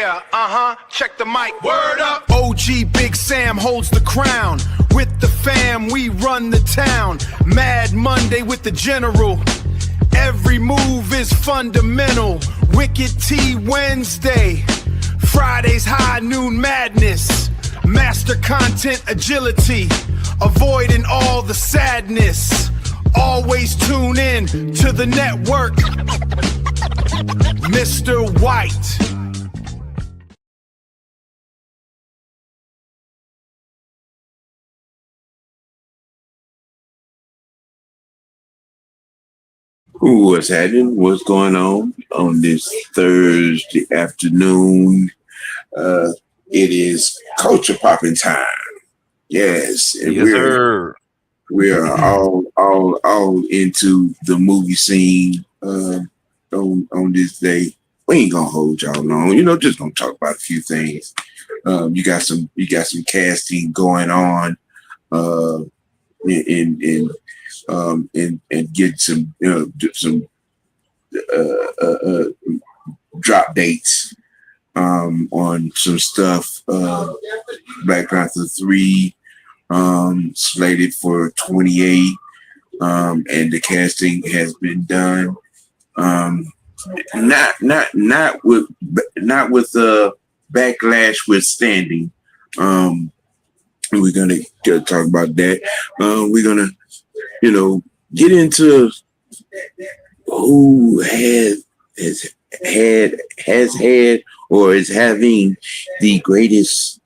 Yeah, check the mic. Word up. OG Big Sam holds the crown. With the fam, we run the town. Mad Monday with the general. Every move is fundamental. Wicked T Wednesday. Fridays high noon madness. Master content agility. Avoiding all the sadness. Always tune in to the network. Mr. White. What's happening? What's going on this Thursday afternoon? It is culture popping time. Yes, and we're all into the movie scene on this day. We ain't gonna hold y'all long. Just gonna talk about a few things. You got some casting going on, and get some drop dates on some stuff. Black Panther 3 slated for 28, and the casting has been done. Not with backlash withstanding. We're gonna talk about that. We're gonna get into who has had or is having the greatest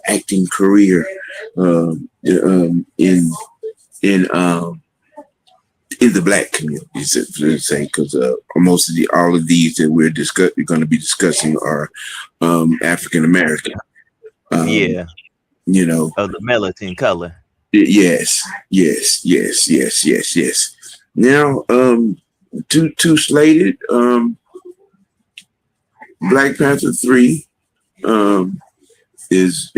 acting career in the Black community, because most of all of these that we're going to be discussing are African American. Of the melatonin color. Yes. Now, two slated. Black Panther 3 is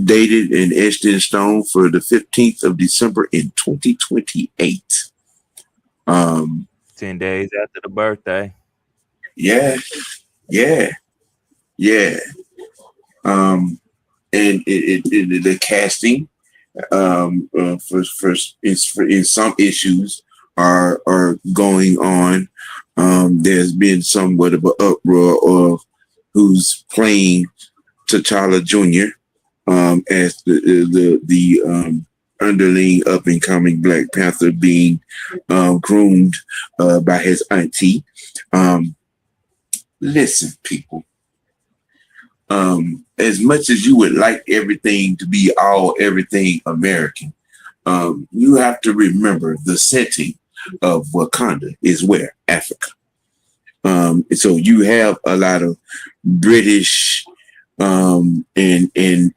dated and etched in stone for the 15th of December in 2028. 10 days after the birthday. Yeah. And the casting in some issues are going on. There's been somewhat of an uproar of who's playing T'Challa Jr. As the underling up and coming Black Panther being groomed by his auntie. Listen, people. As much as you would like everything to be everything American, you have to remember the setting of Wakanda is where? Africa. So you have a lot of British and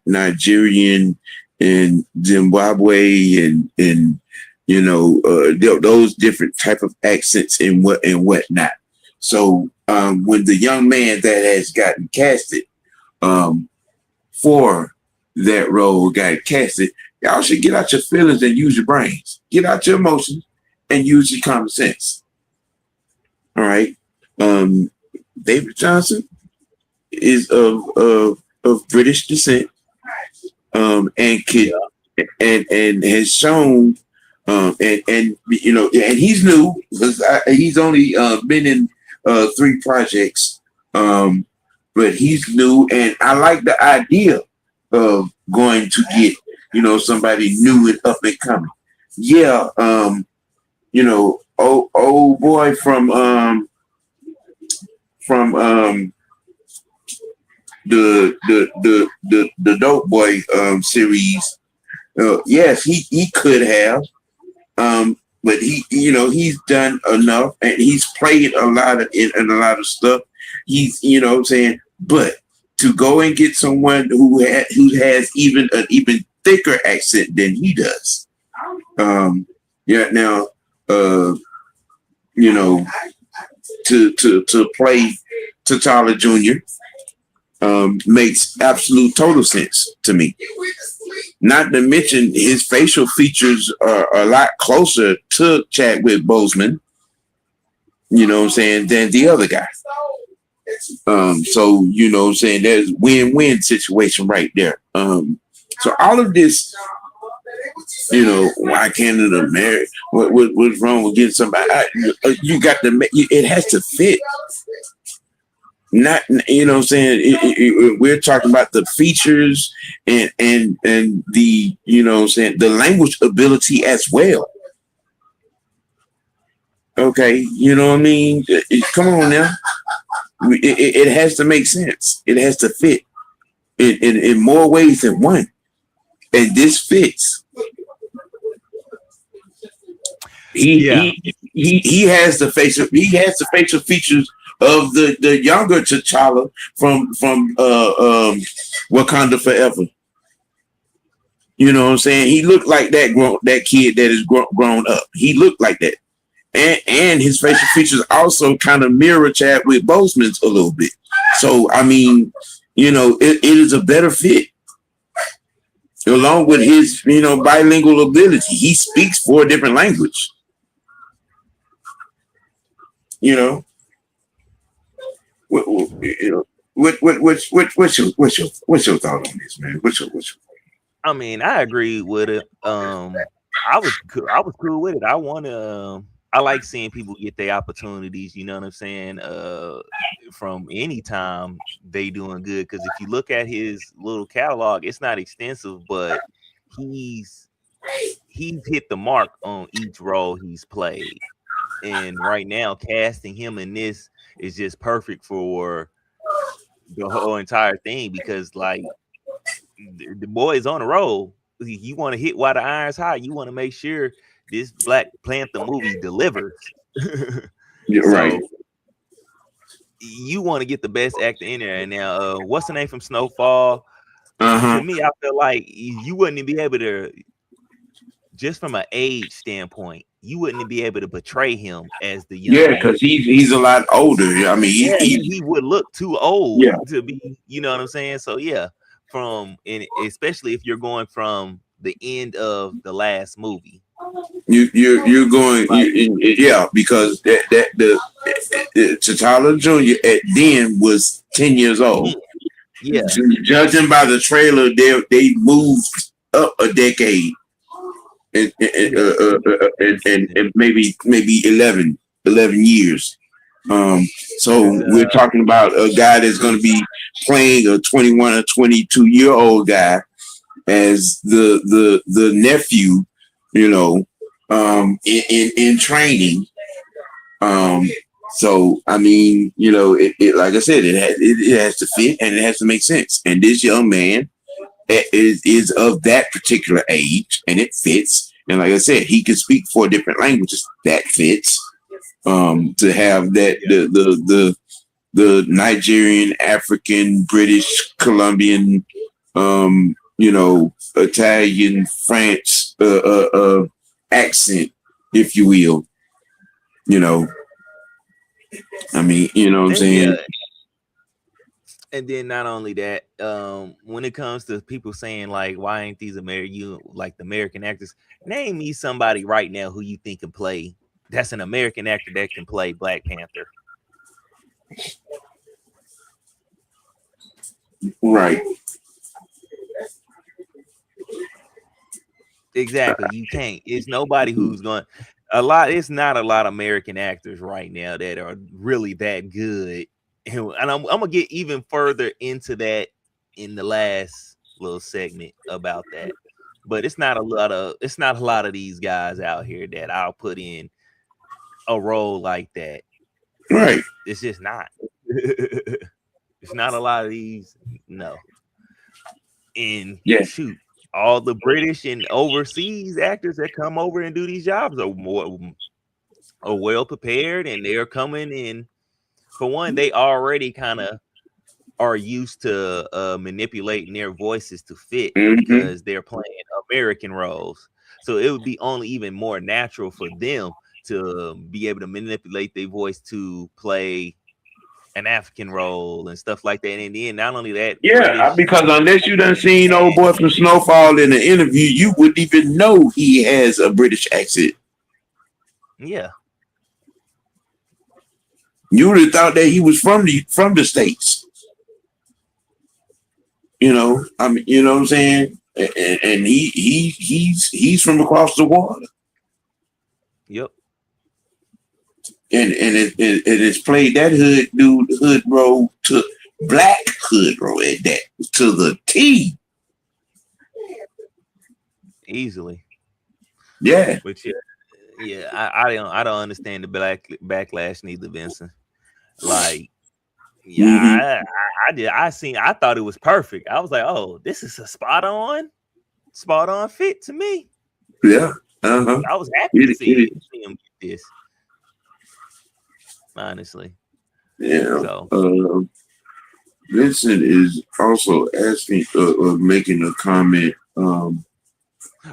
Nigerian and Zimbabwe and those different type of accents and whatnot. So when the young man that has gotten casted for that role got casted, y'all should get out your feelings and use your brains. Get out your emotions and use your common sense. All right. David Johnson is of British descent, and has shown, and he's new because he's only been in 3 projects, but he's new, and I like the idea of going to get somebody new and up and coming. Yeah, old boy from the Dope Boy series. Yes, he could have, but he's done enough, and he's played a lot of in a lot of stuff. He's saying, but to go and get someone who has even an even thicker accent than he does. Now to play T'Challa Jr. Makes absolute total sense to me. Not to mention his facial features are a lot closer to Chadwick Boseman, than the other guy. So you know what I'm saying, there's win-win situation right there. So all of this, you know, why can't it America? What's wrong with getting somebody? You got to. It has to fit. Not, you know what I'm saying. We're talking about the features and the, you know what I'm saying, the language ability as well. Okay, you know what I mean. Come on now. It has to make sense. It has to fit in more ways than one, and this fits. He has the facial features of the younger T'Challa from Wakanda Forever. You know what I'm saying? He looked like that kid that is grown up. He looked like that, and his facial features also kind of mirror Chadwick Boseman's a little bit. So I mean, you know, it is a better fit. Along with his, you know, bilingual ability, he speaks 4 different languages. You know, what's your thought on this, man? What's your I mean, I agree with it. I was cool with it. I like seeing people get their opportunities, you know what I'm saying? From any time they doing good. Because if you look at his little catalog, it's not extensive, but he's hit the mark on each role he's played. And right now, casting him in this is just perfect for the whole entire thing, because like the boy is on the roll. You want to hit while the iron's hot. You want to make sure this Black Panther movie delivers. You're right. You want to get the best actor in there. And now, what's the name from Snowfall? To me, I feel like you wouldn't be able to, just from an age standpoint, you wouldn't be able to portray him as the young man. Because he's a lot older. I mean, he would look too old to be, you know what I'm saying? So yeah, especially if you're going from the end of the last movie. You're going, because the T'Challa Jr. at then was 10 years old. Yeah, judging by the trailer, they moved up a decade. And maybe 11 years. So we're talking about a guy that's going to be playing a 21 or 22-year-old guy as the nephew, you know, in training. So I mean, you know, it like I said, it has to fit and it has to make sense. And this young man is of that particular age, and it fits. And like I said, he can speak 4 different languages. That fits. To have that the Nigerian, African, British, Colombian, you know, Italian, French accent, if you will. You know, I mean, you know what I'm saying. Yeah. And then not only that, when it comes to people saying like, why ain't these the American actors? Name me somebody right now who you think can play. That's an American actor that can play Black Panther. Right. Exactly. You can't. It's nobody who's going. It's not a lot of American actors right now that are really that good. And I'm gonna get even further into that in the last little segment about that. But it's not a lot of these guys out here that I'll put in a role like that. Right. It's just not. It's not a lot of these. No. And shoot, all the British and overseas actors that come over and do these jobs are well prepared, and they're coming in. For one, they already kind of are used to manipulating their voices to fit because they're playing American roles. So it would be only even more natural for them to be able to manipulate their voice to play an African role and stuff like that. And then not only that, because unless you done seen old boy from Snowfall in an interview, you wouldn't even know he has a British accent. Yeah. You would have thought that he was from the States. You know, I mean, you know what I'm saying? And he's from across the water. Yep. And it's played that hood role to black hood role at that to the T. Easily. Yeah. But yeah, I don't understand the backlash neither, Vincent. Like, yeah, I thought it was perfect. I was like, oh, this is a spot on fit to me. Yeah. Uh-huh. I was happy to see him get this. Honestly. Yeah. So Vincent is also asking making a comment.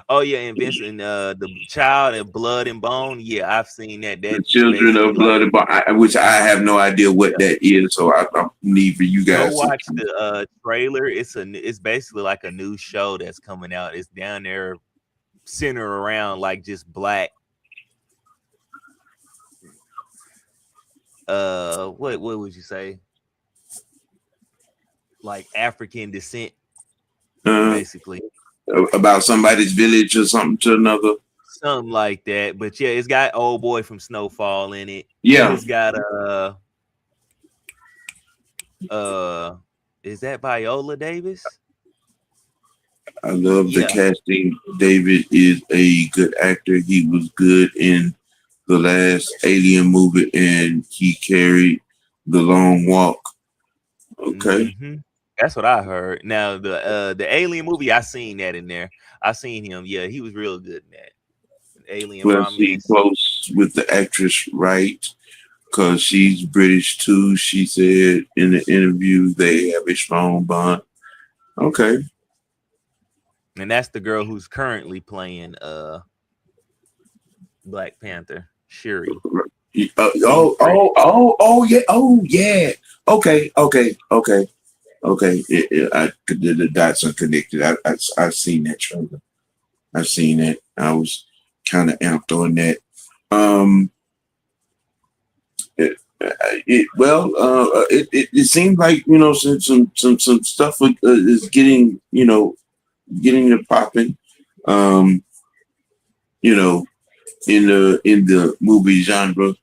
Oh yeah, and Vincent, the child and blood and bone. Yeah, I've seen that. The Children of Blood and Bone, which I have no idea what that is, so I need for you guys go watch the trailer. It's basically like a new show that's coming out. It's down there, centered around like just black. What would you say? Like African descent, basically. About somebody's village or something to another. Something like that. But yeah, it's got Old Boy from Snowfall in it. Yeah. It's got is that Viola Davis? I love the casting. David is a good actor. He was good in the last Alien movie, and he carried The Long Walk. Okay. Mm-hmm. That's what I heard. Now the Alien movie, I seen that in there. I seen him. Yeah, he was real good in that. Alien. Well, see, close with the actress, right? Because she's British too. She said in the interview they have a strong bond. Okay. And that's the girl who's currently playing Black Panther, Shuri. Yeah. Oh yeah. Okay. The dots are connected. I've seen that trailer. I've seen it. I was kind of amped on that. It seemed like, you know, some stuff is getting, you know, getting it popping. You know, in the movie genre.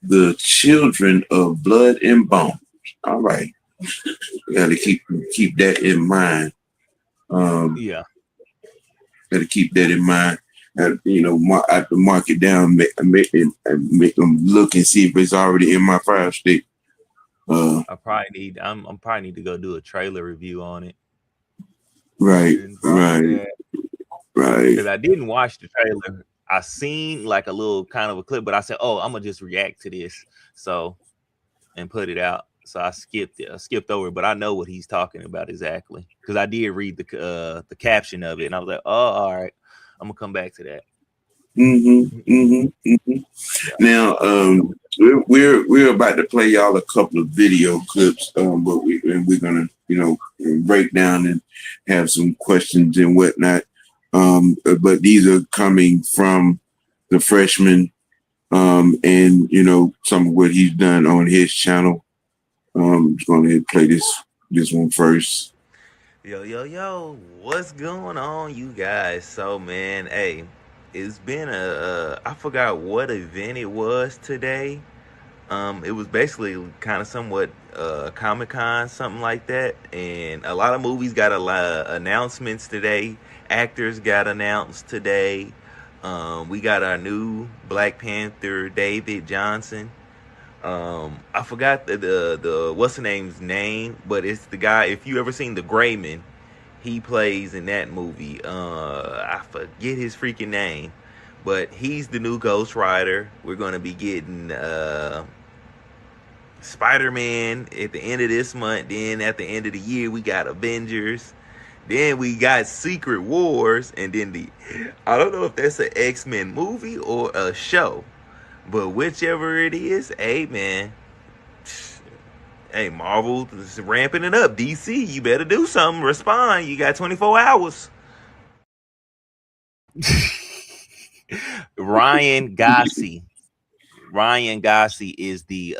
The Children of Blood and Bone. All right, we got to keep that in mind. Got to keep that in mind. You know, I have to mark it down, make them look and see if it's already in my file stick. I probably need. I'm probably need to go do a trailer review on it. Right. Because I didn't watch the trailer. I seen like a little kind of a clip, but I said, "Oh, I'm gonna just react to this," and put it out. So I skipped over it, but I know what he's talking about exactly because I did read the caption of it, and I was like, "Oh, all right, I'm gonna come back to that." Now, we're about to play y'all a couple of video clips, but we're gonna, you know, break down and have some questions and whatnot. But these are coming from the freshman, and you know, some of what he's done on his channel. I'm just gonna play this one first. Yo, what's going on, you guys? So, man, hey, it's been I forgot what event it was today. It was basically kind of somewhat Comic-Con, something like that, and a lot of movies got a lot of announcements today. Actors got announced today. We got our new Black Panther, David Johnson. I forgot the what's the name's name, but it's the guy. If you ever seen The Grayman, he plays in that movie. I forget his freaking name, but he's the new Ghost Rider. We're gonna be getting Spider-Man at the end of this month. Then at the end of the year, we got Avengers. Then we got Secret Wars, and then I don't know if that's an X-Men movie or a show, but whichever it is, hey man, hey Marvel is ramping it up. DC, you better do something. Respond. You got 24 hours. Ryan Gosling. Ryan Gosling is he's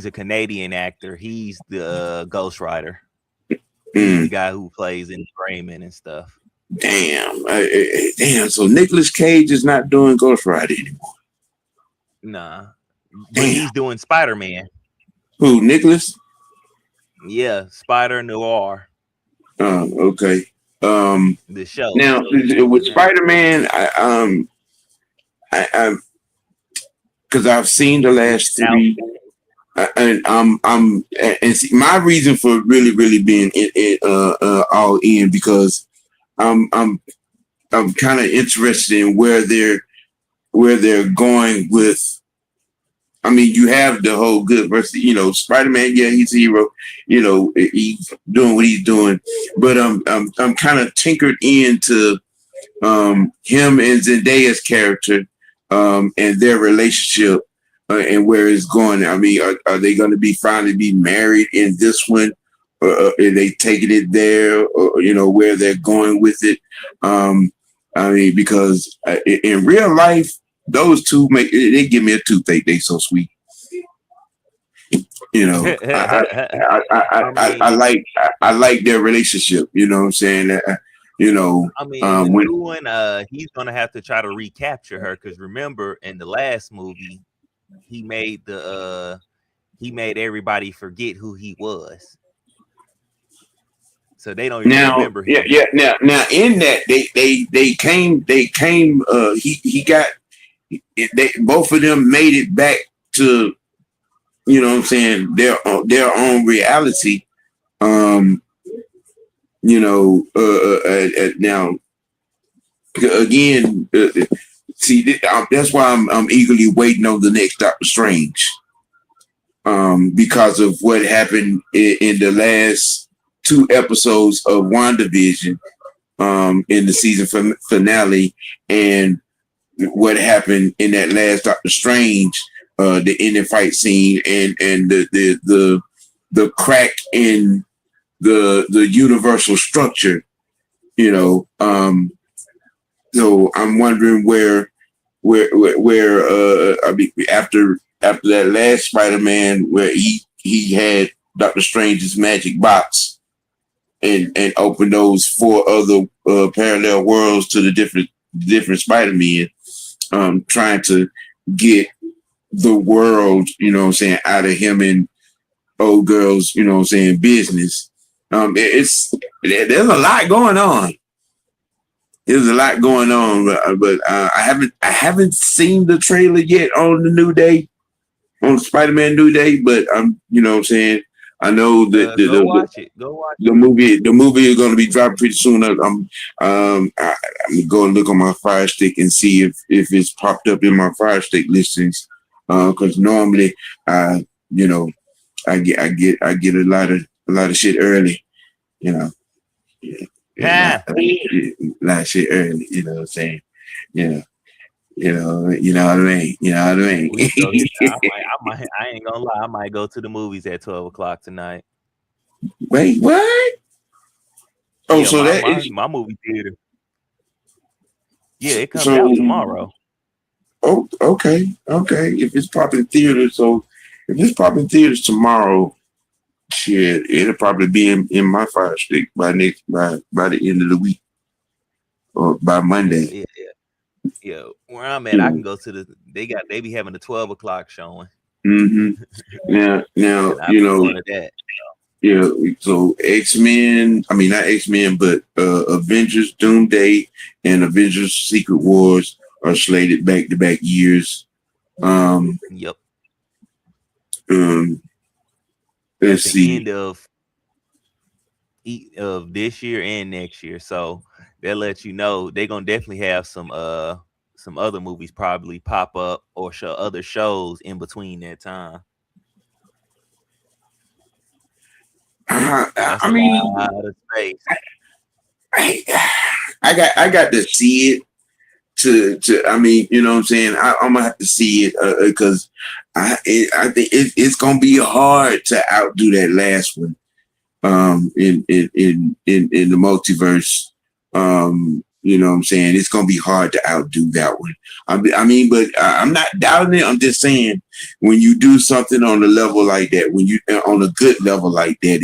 a Canadian actor. He's the Ghost Rider. He's the guy who plays in Raymond and stuff. Damn. Damn. So Nicolas Cage is not doing Ghost Rider anymore. Nah. But he's doing Spider-Man. Who, Nicholas? Yeah, Spider Noir. Okay. The show. Now with Spider-Man, I because I've seen the last three, and see, my reason for really being all in, because I'm kind of interested in where they're going with. I mean, you have the whole good versus, Spider-Man. Yeah, he's a hero. He's doing what he's doing, but I'm kind of tinkered into him and Zendaya's character, and their relationship, and where it's going. I mean, are they going to finally be married in this one? Are they taking it there, or where they're going with it? I mean, because in real life, those two they give me a toothache. They so sweet. I like their relationship. You know what I'm saying? I mean, he's gonna have to try to recapture her, because remember, in the last movie, he made everybody forget who he was. So they don't even remember him. Yeah. Now in that they came. He got. Both of them made it back to, what I'm saying, their own reality. Now again, see, that's why I'm eagerly waiting on the next Doctor Strange, because of what happened in the last 2 episodes of WandaVision, in the season finale, and what happened in that last Doctor Strange, the ending fight scene, and the crack in the universal structure, So I'm wondering where I mean, after that last Spider-Man, where he had Doctor Strange's magic box and opened those 4 other parallel worlds to the different Spider-Men. Trying to get the world, out of him and old girls, business. There's a lot going on. There's a lot going on, but I haven't seen the trailer yet on the New Day, on Spider-Man New Day, but I'm, I know that go watch it. The movie is going to be dropping pretty soon. I'm going to look on my Fire Stick and see if it's popped up in my Fire Stick listings, because normally I get a lot of shit early, a lot of shit early. You know what I'm saying? You know what I mean? I ain't gonna lie. I might go to the movies at 12 o'clock tonight. Wait, what? Oh, yeah, so my movie theater. Yeah, it comes out tomorrow. Oh, okay. If it's popping theaters, tomorrow, shit, it'll probably be in my Fire Stick by the end of the week, or by Monday. Yeah, where I'm at, I can go to they be having the 12 o'clock showing. Mm-hmm. Now, that. Yeah, so X-Men, I mean, not X-Men, but Avengers Doomsday and Avengers Secret Wars are slated back-to-back years. Yep. Let's see. End of this year and next year, so that lets you know they're gonna definitely have some other movies probably pop up or show other shows in between that time. I mean, I got to see it to I mean, you know what I'm saying? I'm gonna have to see it because I think it's gonna be hard to outdo that last one in the multiverse. You know what I'm saying? It's gonna be hard to outdo that one. I mean, but I'm not doubting it. I'm just saying when you do something on a level like that, when you on a good level like that,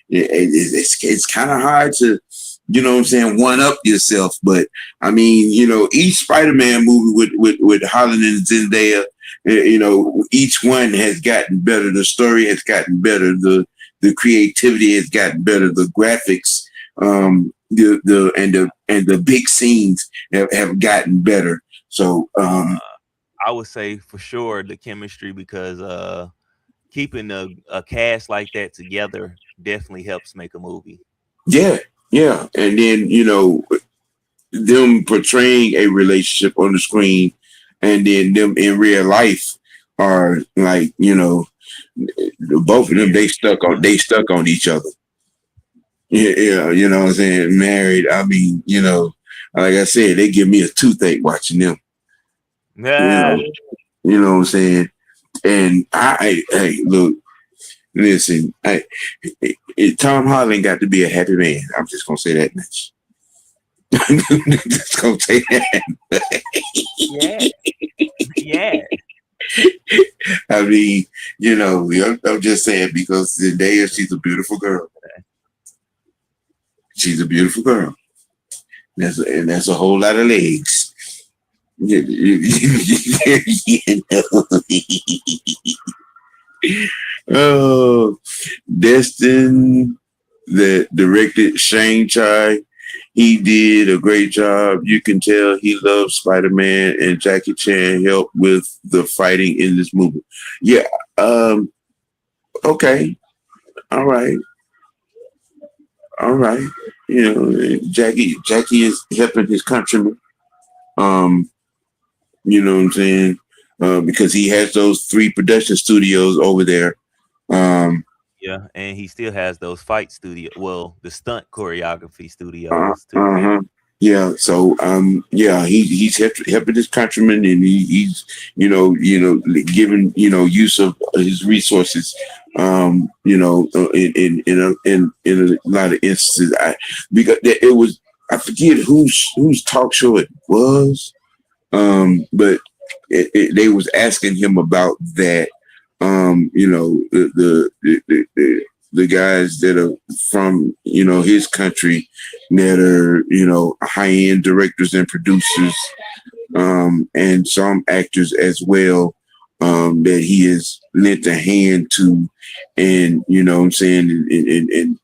it's kind of hard to, you know what I'm saying, one up yourself. But I mean, you know, each Spider-Man movie with Holland and Zendaya, you know, each one has gotten better. The story has gotten better. The creativity has gotten better. The graphics. The big scenes have gotten better. So I would say for sure the chemistry, because keeping a cast like that together definitely helps make a movie. yeah, and then you know them portraying a relationship on the screen, and then them in real life are like, you know, both of them they stuck on each other. Yeah, you know what I'm saying? Married. I mean, you know, like I said, they give me a toothache watching them. Yeah. You know what I'm saying? And hey, look, listen, Tom Holland got to be a happy man. I'm just gonna say that much. Just gonna say that. Yeah. Yeah. I mean, you know, I'm just saying because Zendaya, she's a beautiful girl. She's a beautiful girl. That's a whole lot of legs. You know. Oh, Destin that directed Shang-Chi. He did a great job. You can tell he loves Spider-Man, and Jackie Chan helped with the fighting in this movie. Yeah. Okay. All right. All right. You know, Jackie is helping his countrymen. You know what I'm saying? Because he has those 3 production studios over there. Yeah, and he still has those fight the stunt choreography Uh, studios too. uh-huh. Yeah. So, yeah, he's helping his countrymen, and he's, giving, use of his resources, in a lot of instances, because it was, I forget whose talk show it was, but they was asking him about that, the guys that are from, his country that are, high-end directors and producers, and some actors as well, that he has lent a hand to, and, you know what I'm saying, and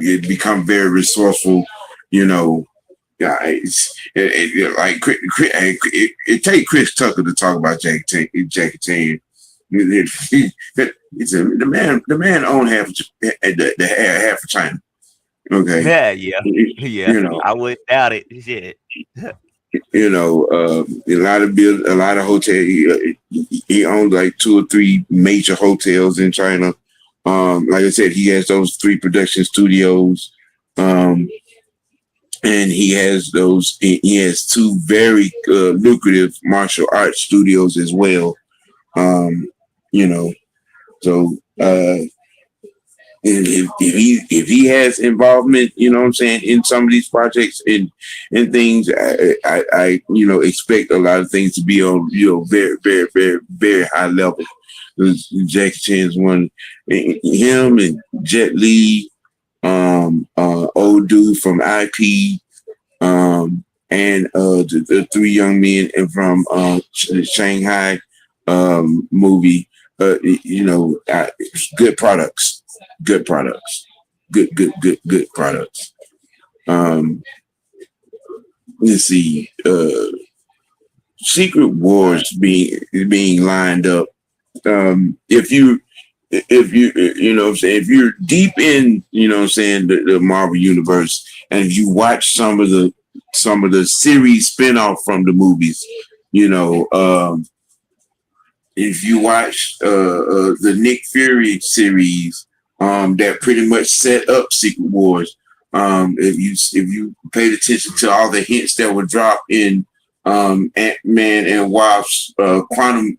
it become very resourceful, yeah, like it take Chris Tucker to talk about Jackie Chan. The man owned half half of China. Okay, Yeah, yeah, yeah. you know, I wouldn't doubt it. Shit. a lot of hotel. He owned like 2 or 3 major hotels in China. Like I said, he has those 3 production studios. And he has 2 very lucrative martial arts studios as well. You know, so if he has involvement, you know what I'm saying, in some of these projects and things, I expect a lot of things to be on, very, very, very, very high level. Jackie Chan's one, him and Jet Li, old dude from IP, and the 3 young men from Shanghai movie. Good products, good products. Let's see. Secret Wars being lined up. If you're deep in, the Marvel universe, and if you watch some of the series spinoff from the movies, if you watch the Nick Fury series, that pretty much set up Secret Wars. If you paid attention to all the hints that were dropped in Ant-Man and Wasp's quantum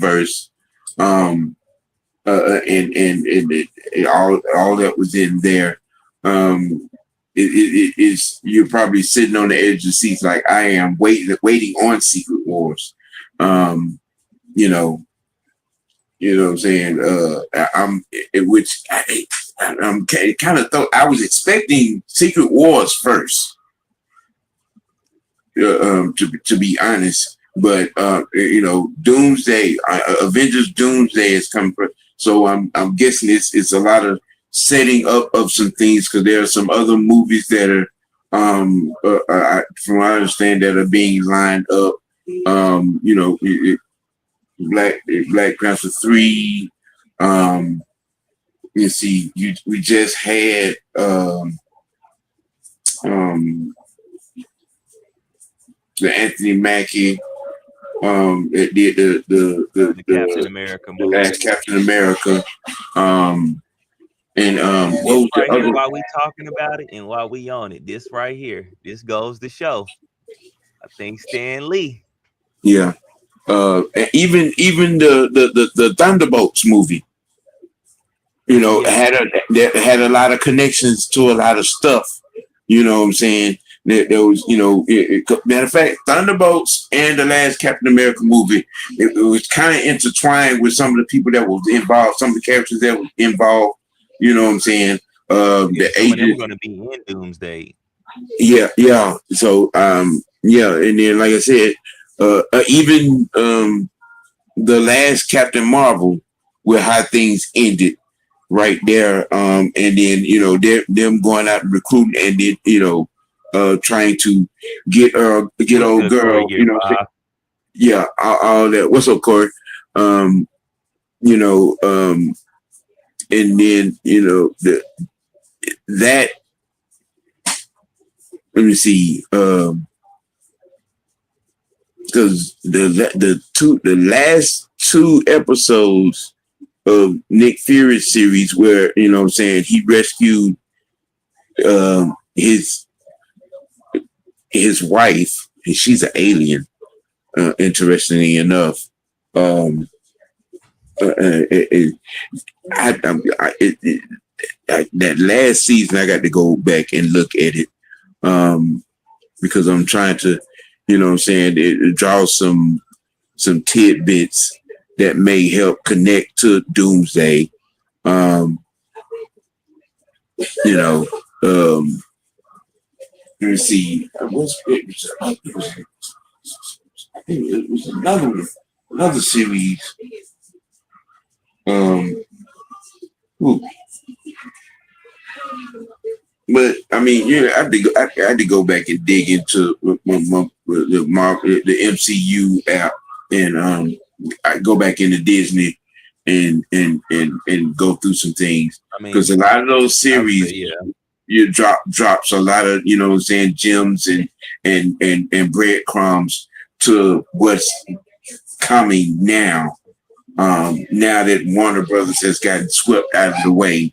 verse, and all that was in there. it's you're probably sitting on the edge of the seats like I am, waiting on Secret Wars. You know, what I'm saying. I'm kind of thought I was expecting Secret Wars first, to be honest. But Doomsday, Avengers Doomsday is coming first. So I'm guessing it's a lot of setting up of some things because there are some other movies that are from what I understand that are being lined up. Black Panther 3. You see, we just had the Anthony Mackie that did the Captain America the movie. last Captain America. And what was right the here, other? while we talking about it and while we on it, this right here, this goes to show. I think Stan Lee. Yeah. And even the Thunderbolts movie, had a lot of connections to a lot of stuff. You know what I'm saying? There was, matter of fact, Thunderbolts and the last Captain America movie, it was kind of intertwined with some of the people that was involved, some of the characters that were involved. You know what I'm saying? The agent were going to be in Doomsday. Yeah. So, and then like I said, even the last Captain Marvel, where how things ended right there, and then them going out and recruiting, and then trying to get old girl, all that. What's up, Corey? And then that. Let me see. Because the last two episodes of Nick Fury's series, where he rescued his wife, and she's an alien. Interestingly enough, that last season I got to go back and look at it. Because I'm trying to, it draws some tidbits that may help connect to Doomsday. Let me see. I think it was another series. But I mean, I had to go back and dig into the MCU app, and I go back into Disney and go through some things, because a lot of those series, you drops a lot of gems and breadcrumbs to what's coming now. Now that Warner Brothers has gotten swept out of the way.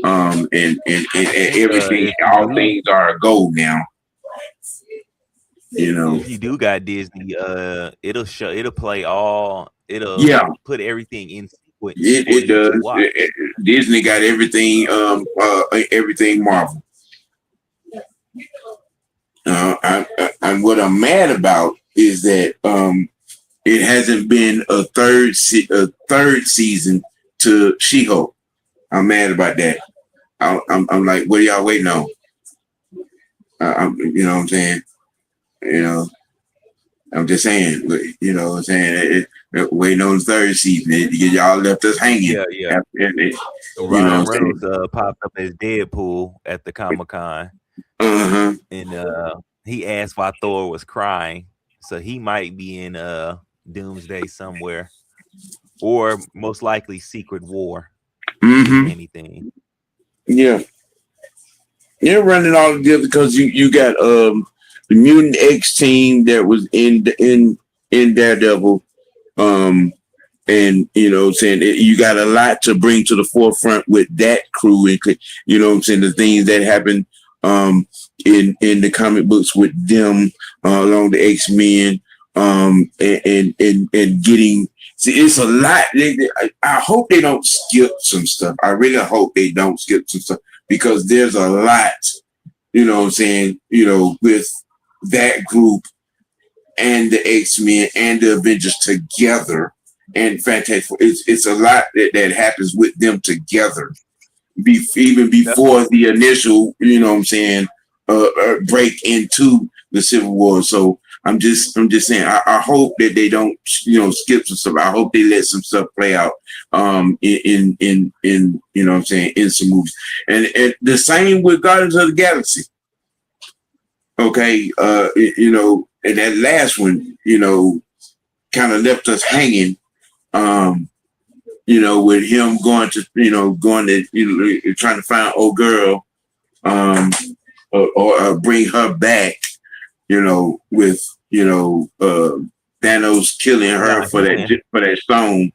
And everything, all things are a goal now. If you do got Disney, it'll play put everything in sequence. It does. Disney got everything, everything Marvel. And what I'm mad about is that it hasn't been a third season to She-Hulk. I'm mad about that. I'm like, what are y'all waiting on? You know what I'm saying? I'm just saying, waiting on the third season. Y'all left us hanging. Yeah. Ryan Reynolds popped up as Deadpool at the Comic-Con. Uh-huh. And he asked why Thor was crying. So he might be in Doomsday somewhere. Or most likely Secret War. Mm-hmm. Anything. Yeah. You're running all together because you got the Mutant X team that was in Daredevil, and you got a lot to bring to the forefront with that crew, and the things that happened in the comic books with them along the X-Men, and getting. See, it's a lot. I hope they don't skip some stuff. I really hope they don't skip some stuff, because there's a lot you know what I'm saying, with that group and the X-Men and the Avengers together and Fantastic Four. It's a lot that happens with them together. Even before the initial, break into the Civil War. So I'm just saying, I hope that they don't, skip some stuff. I hope they let some stuff play out, in in some movies. And the same with Guardians of the Galaxy. Okay, and that last one, kind of left us hanging. With him going to, trying to find old girl, or bring her back, with, Thanos killing her for that stone,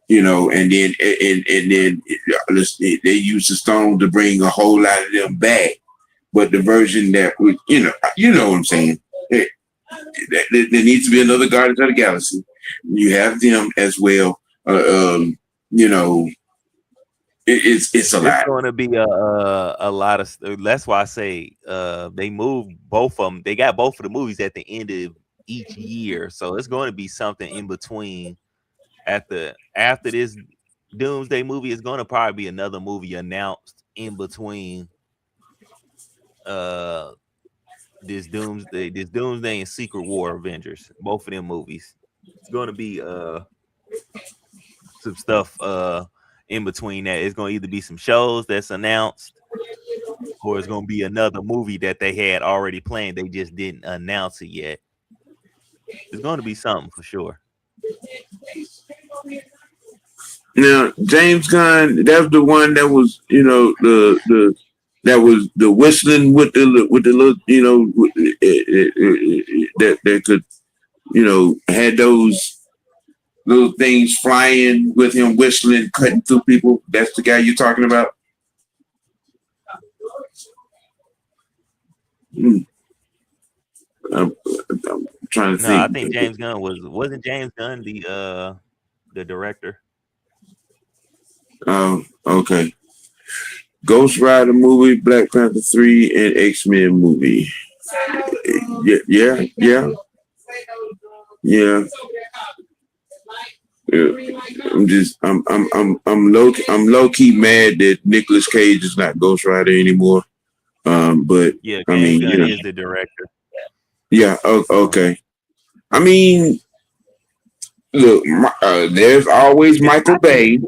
and then they used the stone to bring a whole lot of them back. But the version that would, what I'm saying. There needs to be another Guardians of the Galaxy. You have them as well. It's a lot. It's going to be a lot of. That's why I say they moved both of them. They got both of the movies at the end of each year, so it's going to be something in between. After this Doomsday movie, it's going to probably be another movie announced in between. This Doomsday and Secret War Avengers, both of them movies. It's going to be some stuff in between that. It's going to either be some shows that's announced, or it's going to be another movie that they had already planned. They just didn't announce it yet. It's going to be something for sure. Now, James Gunn, that's the one that was, that was the whistling with the little, that could, had those little things flying with him whistling, cutting through people. That's the guy you're talking about? I'm trying to think. No, I think James Gunn wasn't James Gunn the director? Oh, okay. Ghost Rider movie, Black Panther 3, and X-Men movie. Yeah. I'm low key mad that Nicolas Cage is not Ghost Rider anymore. But yeah, James Gunn is the director. Yeah. Okay. I mean, look, there's always Michael Bay.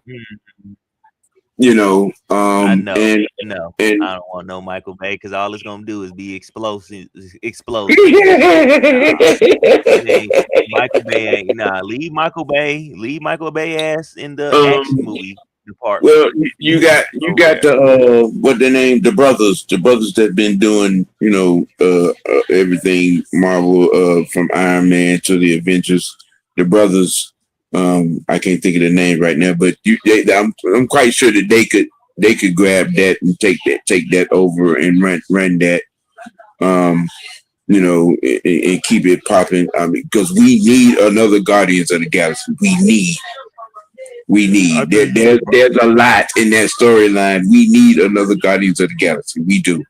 I know. I don't want no Michael Bay because all it's gonna do is be explosive. Michael Bay ain't leave Michael Bay ass in the action movie department. Well, you got the what the name, the brothers that been doing everything Marvel, from Iron Man to the Avengers. The brothers. I can't think of the name right now, but I'm quite sure that they could grab that and take that over and run that, and keep it popping. I mean, because we need another Guardians of the Galaxy. We need. There's a lot in that storyline. We need another Guardians of the Galaxy. We do.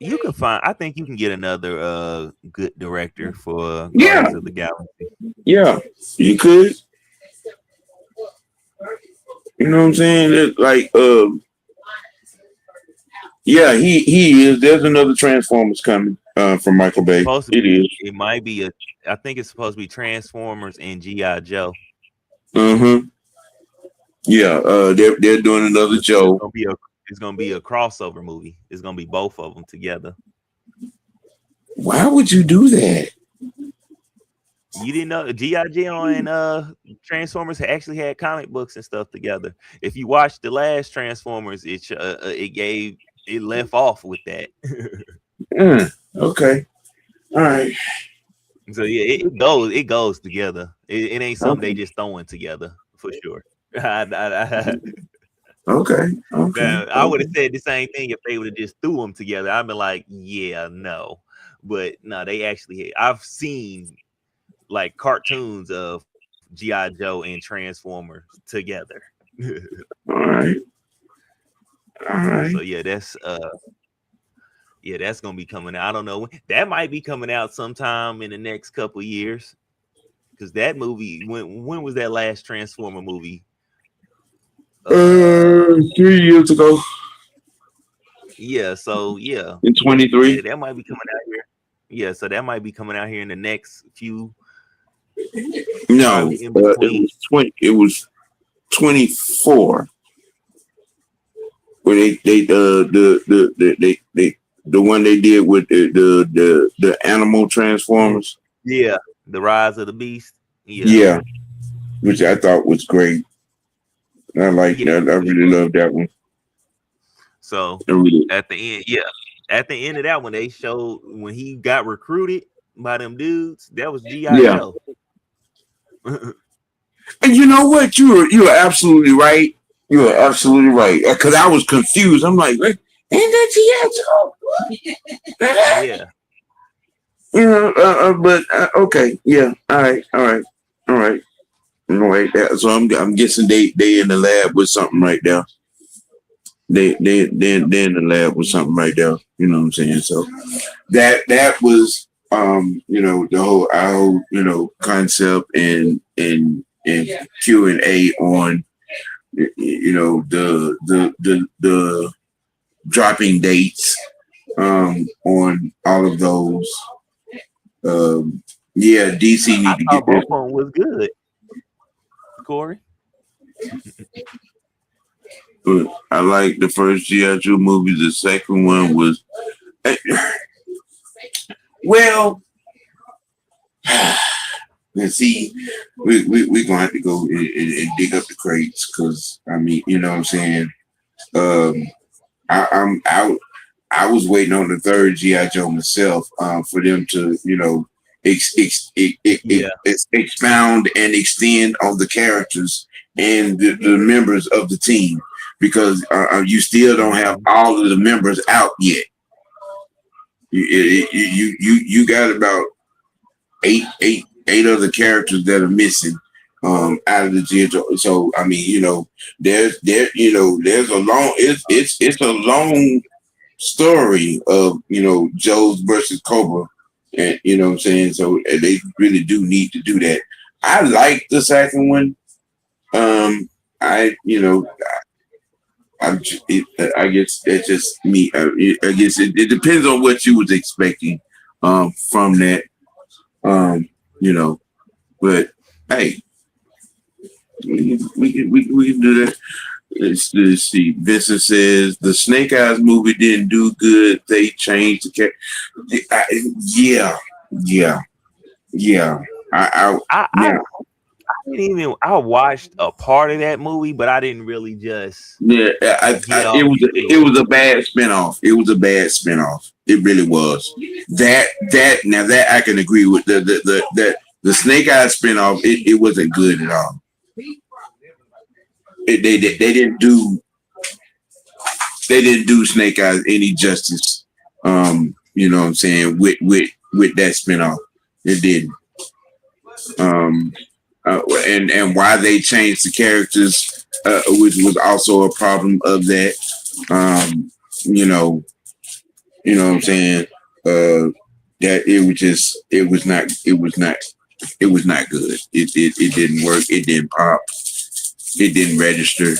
You can find. I think you can get another good director for Guardians of the Galaxy. Yeah, you could. You know what I'm saying? It's like, yeah, he is. There's another Transformers coming from Michael Bay. It might be I think it's supposed to be Transformers and G.I. Joe. Yeah, they're doing another Joe. It's gonna be a crossover movie. It's gonna be both of them together. Why would you do that? You didn't know G.I. Joe and Transformers actually had comic books and stuff together. If you watched the last Transformers, it left off with that. Okay, all right. So yeah, it goes together. It ain't something they just throwing together for sure. Okay. I would have said the same thing if they would have just threw them together. I'd be like, yeah, no. But no, they actually I've seen like cartoons of G.I. Joe and Transformers together. All right. All right. So that's gonna be coming out. I don't know. That might be coming out sometime in the next couple years. Because that movie, when was that last Transformer movie? 3 years ago. Yeah, so yeah. In 23. Yeah, that might be coming out here. Yeah, so that might be coming out here in the next few. No, In between. It was 24. Where the one they did with the animal Transformers. Yeah, the Rise of the Beast. Yeah, which I thought was great. I like that. I really love that one. So at the end, at the end of that one, they showed when he got recruited by them dudes. That was G.I. Joe. And you know what? You are absolutely right. You are absolutely right. Because I was confused. I'm like, ain't that G.I. Joe? Yeah. You know, but okay, yeah, all right. So I'm guessing they in the lab with something right there. They in the lab with something right there. You know what I'm saying? So that was the whole concept and Q&A on the dropping dates on all of those. DC need to get both of them was good. Corey. I like the first G.I. Joe movie. The second one was well. Let's see, we're gonna have to go and dig up the crates because I mean, you know what I'm saying. I was waiting on the third G.I. Joe myself for them to expound and extend on the characters and the members of the team because you still don't have all of the members out yet. You got about eight other characters that are missing out of the G.I. Joe. So I mean, there's a long it's a long story of Joe's versus Cobra, and you know what I'm saying. So they really do need to do that. I like the second one. I guess that's just me. I guess it depends on what you was expecting from that. But hey, we can do that. Let's see. Vincent says the Snake Eyes movie didn't do good. They changed the character. Yeah. I watched a part of that movie, but I didn't really just. Yeah, it was a bad spinoff. It was a bad spinoff. It really was. That I can agree with. The Snake Eyes spinoff. It wasn't good at all. They didn't do Snake Eyes any justice. You know what I'm saying with that spinoff. It didn't. And why they changed the characters, which was also a problem of that. You know what I'm saying? That it was not good. It didn't work. It didn't pop. It didn't register.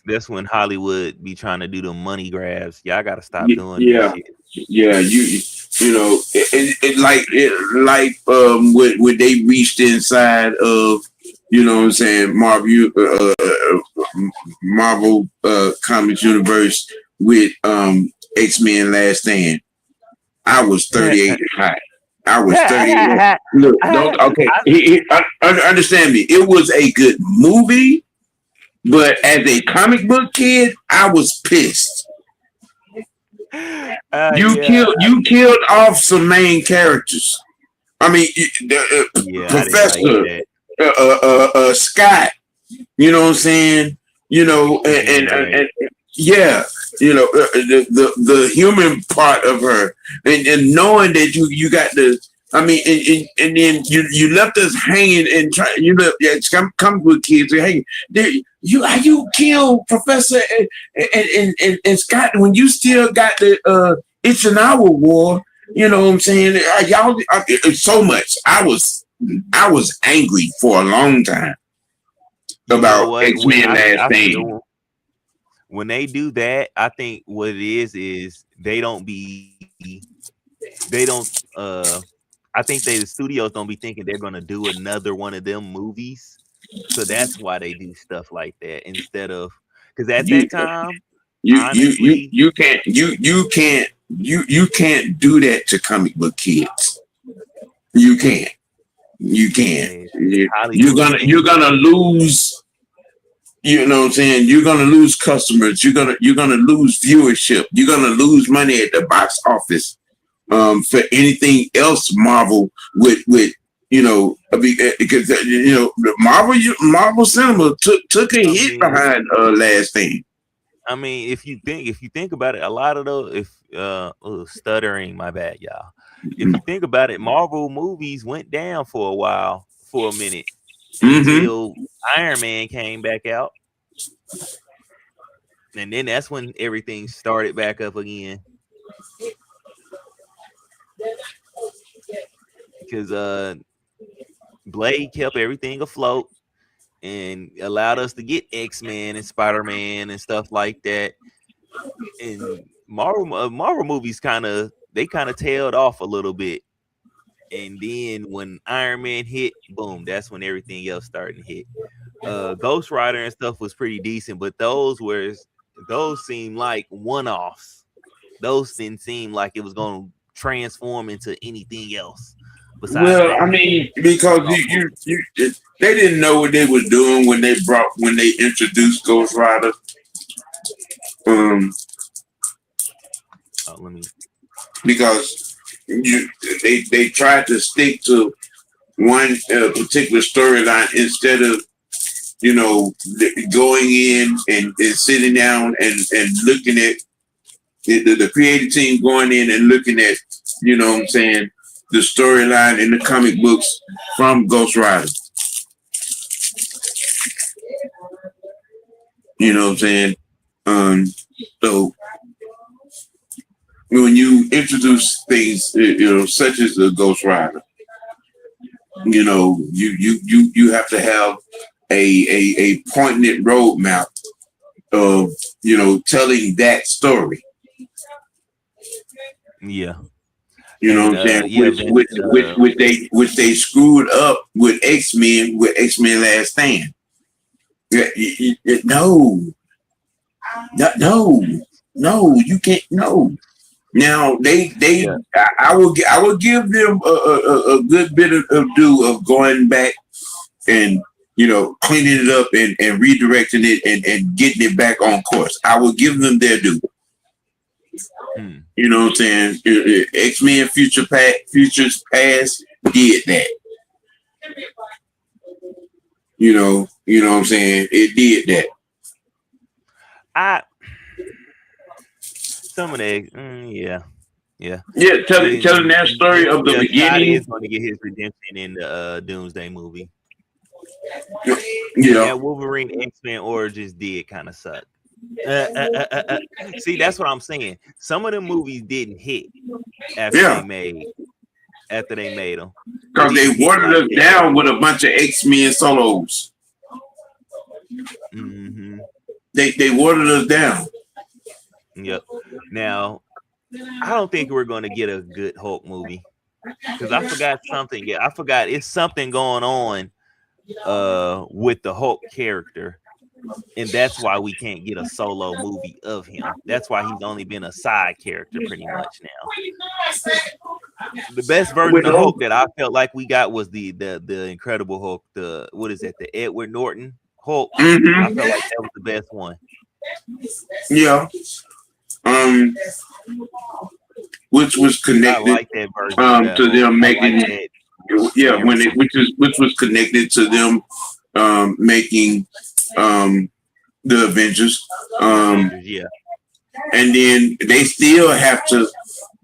That's when Hollywood be trying to do the money grabs. Y'all gotta stop doing that shit. Yeah, when they reached inside of, you know what I'm saying, Marvel Comics Universe with X-Men Last Stand. I was 38 high. I was 38. Look, understand me. It was a good movie, but as a comic book kid, I was pissed. You killed off some main characters. I mean, Professor Scott. You know what I'm saying? And the human part of her, and knowing that you got the I mean, and then you left us hanging and try. You left come with kids and hanging. There, how you kill Professor and Scott when you still got the It's an Hour War. You know what I'm saying? It's so much. I was angry for a long time about X-Men Last Stand. When they do that, I think what it is they don't. I think the studios don't be thinking they're gonna do another one of them movies, so that's why they do stuff like that instead of because at that time, honestly, you can't do that to comic book kids. You can't. You're gonna lose. You know what I'm saying? You're gonna lose customers. You're gonna lose viewership. You're gonna lose money at the box office. For anything else Marvel with because the Marvel cinema took a hit behind Last Stand. I mean, if you think about it, a lot of those stuttering, my bad, y'all. If you think about it, Marvel movies went down for a while, for a minute, until Iron Man came back out. And then that's when everything started back up again. Because Blade kept everything afloat and allowed us to get X-Men and Spider-Man and stuff like that. And Marvel movies kind of tailed off a little bit. And then when Iron Man hit, boom, that's when everything else started to hit. Ghost Rider and stuff was pretty decent, but those seemed like one-offs. Those didn't seem like it was going to transform into anything else. Well, I mean, because they didn't know what they were doing when they introduced Ghost Rider. Because they tried to stick to one particular storyline instead of going in and sitting down and looking at the creative team going in and looking at what I'm saying, the storyline in the comic books from Ghost Rider. You know what I'm saying? So when you introduce things, such as the Ghost Rider, you have to have a poignant roadmap of telling that story. Yeah. You know what I'm saying? Which they screwed up with X-Men Last Stand. No, you can't. No. Now I will give them a good bit of due of going back and cleaning it up and redirecting it and getting it back on course. I will give them their due. You know what I'm saying? X-Men Futures Past did that. You know what I'm saying? It did that. Some of the telling that story of the beginning. Is going to get his redemption in the Doomsday movie. Yeah, Wolverine X-Men Origins did kind of suck. See, that's what I'm saying. Some of the movies didn't hit after they made them because they watered us down with a bunch of X-Men solos. They watered us down. Yep. Now, I don't think we're going to get a good Hulk movie because I forgot something. Yeah, I forgot it's something going on with the Hulk character. And that's why we can't get a solo movie of him. That's why he's only been a side character pretty much now. The best version of Hulk that I felt like we got was the Incredible Hulk. The Edward Norton Hulk. I felt like that was the best one. Yeah. Which was connected like that version to them making it. Yeah, which was connected to them making the Avengers. And then they still have to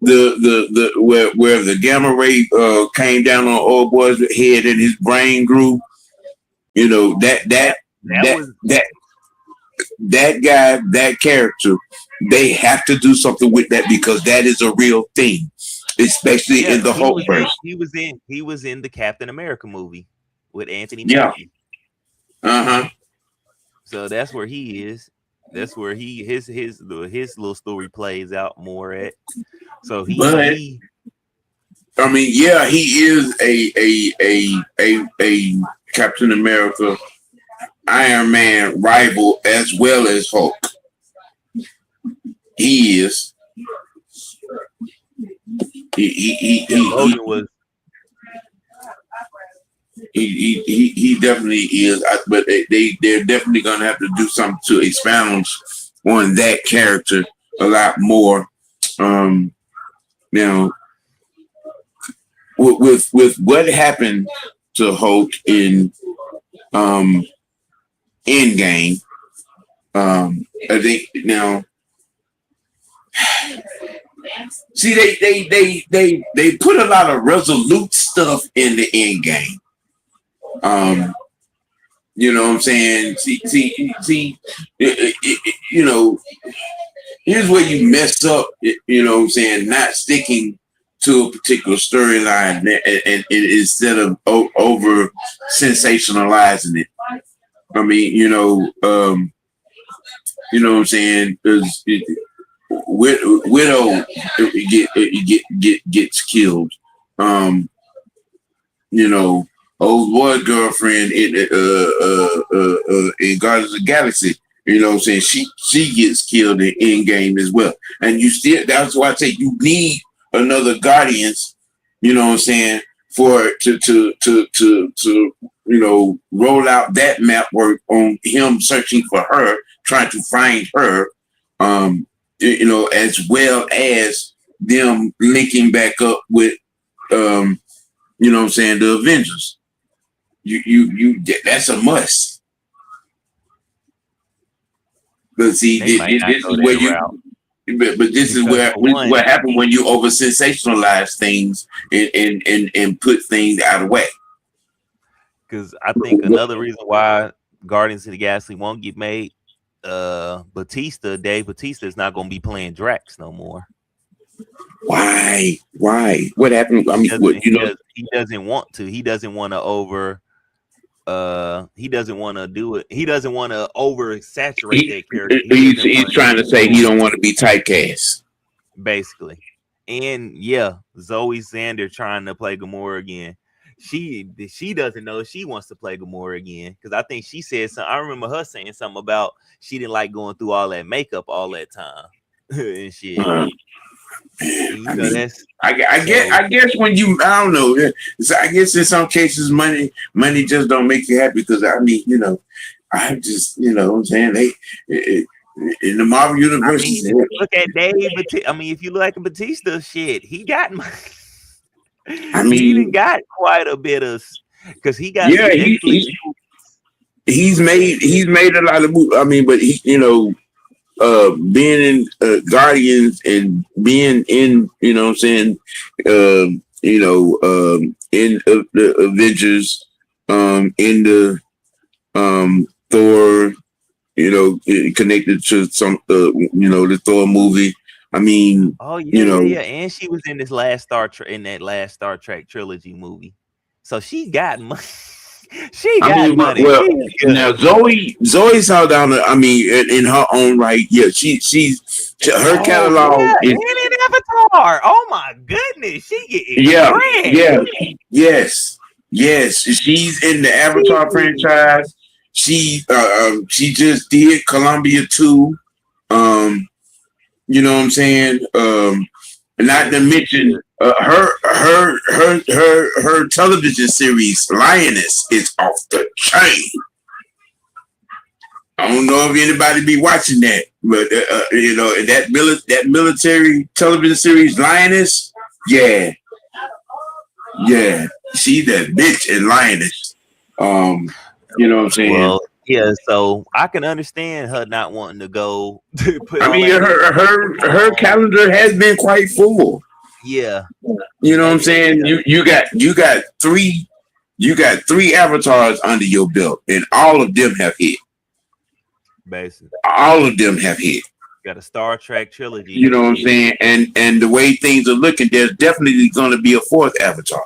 where the gamma ray came down on old boy's head and his brain grew. You know That was that guy, that character, they have to do something with that because that is a real thing, especially in the Hulk verse. he was in the Captain America movie with Anthony Yeah. Mackie. So that's where he is. That's where his little story plays out more at. So he I mean, yeah, he is a Captain America, Iron Man rival as well as Hulk. He is. Logan was. He definitely is, but they're definitely gonna have to do something to expound on that character a lot more. Now, with what happened to Hulk in Endgame, I think now. See, they put a lot of resolute stuff in the Endgame. You know what I'm saying? See, you know, here's where you mess up, you know what I'm saying, not sticking to a particular storyline and instead of over sensationalizing it. I mean, you know what I'm saying? Because Widow gets killed. You know, old boy girlfriend in Guardians of the Galaxy. You know what I'm saying? She gets killed in Endgame as well. And you still, that's why I say you need another Guardians, you know what I'm saying, for to you know, roll out that map work on him searching for her, trying to find her, you know, as well as them linking back up with you know what I'm saying, the Avengers. You that's a must. But see, this is where but this is where what happened when you over sensationalize things and put things out of whack. Because I think another reason why Guardians of the Galaxy won't get made, Dave Bautista is not going to be playing Drax no more. Why? What happened? I mean, he doesn't want to. He doesn't want to he doesn't want to do it. He doesn't want to oversaturate that character. He's trying to say he don't want to be typecast, basically. And yeah, Zoe Sander trying to play Gamora again. She doesn't know if she wants to play Gamora again, because I think she said something. I remember her saying something about she didn't like going through all that makeup all that time and shit. You know, I guess when you, I don't know. I guess in some cases money just don't make you happy, because I mean, you know, I just, you know what I'm saying, they in the Marvel universe. Look at Dave. I mean, if you look at Bautista, shit, he got money. I mean, he got quite a bit of, because he got he's made a lot of movies. I mean, but he, you know, being in Guardians and being in, you know what I'm saying, you know, in the Avengers, in the Thor, you know, connected to some, you know, the Thor movie. I mean, you know, and she was in this last Star Trek trilogy movie, so she got money. Money. Well, now Zoe Saldana, I mean, in her own right, yeah, she's her catalog is in Avatar. Oh my goodness, she getting yes, she's in the Avatar franchise. She just did Columbia 2. You know what I'm saying? Not to mention her television series Lioness is off the chain. I don't know if anybody be watching that, but you know, that military television series Lioness, yeah, she's that bitch in Lioness. You know what I'm saying? Well, yeah, so I can understand her not wanting to go. I mean, her calendar has been quite full. Yeah, You know what I'm maybe. saying? Yeah, You got three avatars under your belt, and all of them have hit. basically. All of them have hit. Got a Star Trek trilogy You and know what I'm shit. saying? And the way things are looking, there's definitely going to be a fourth avatar.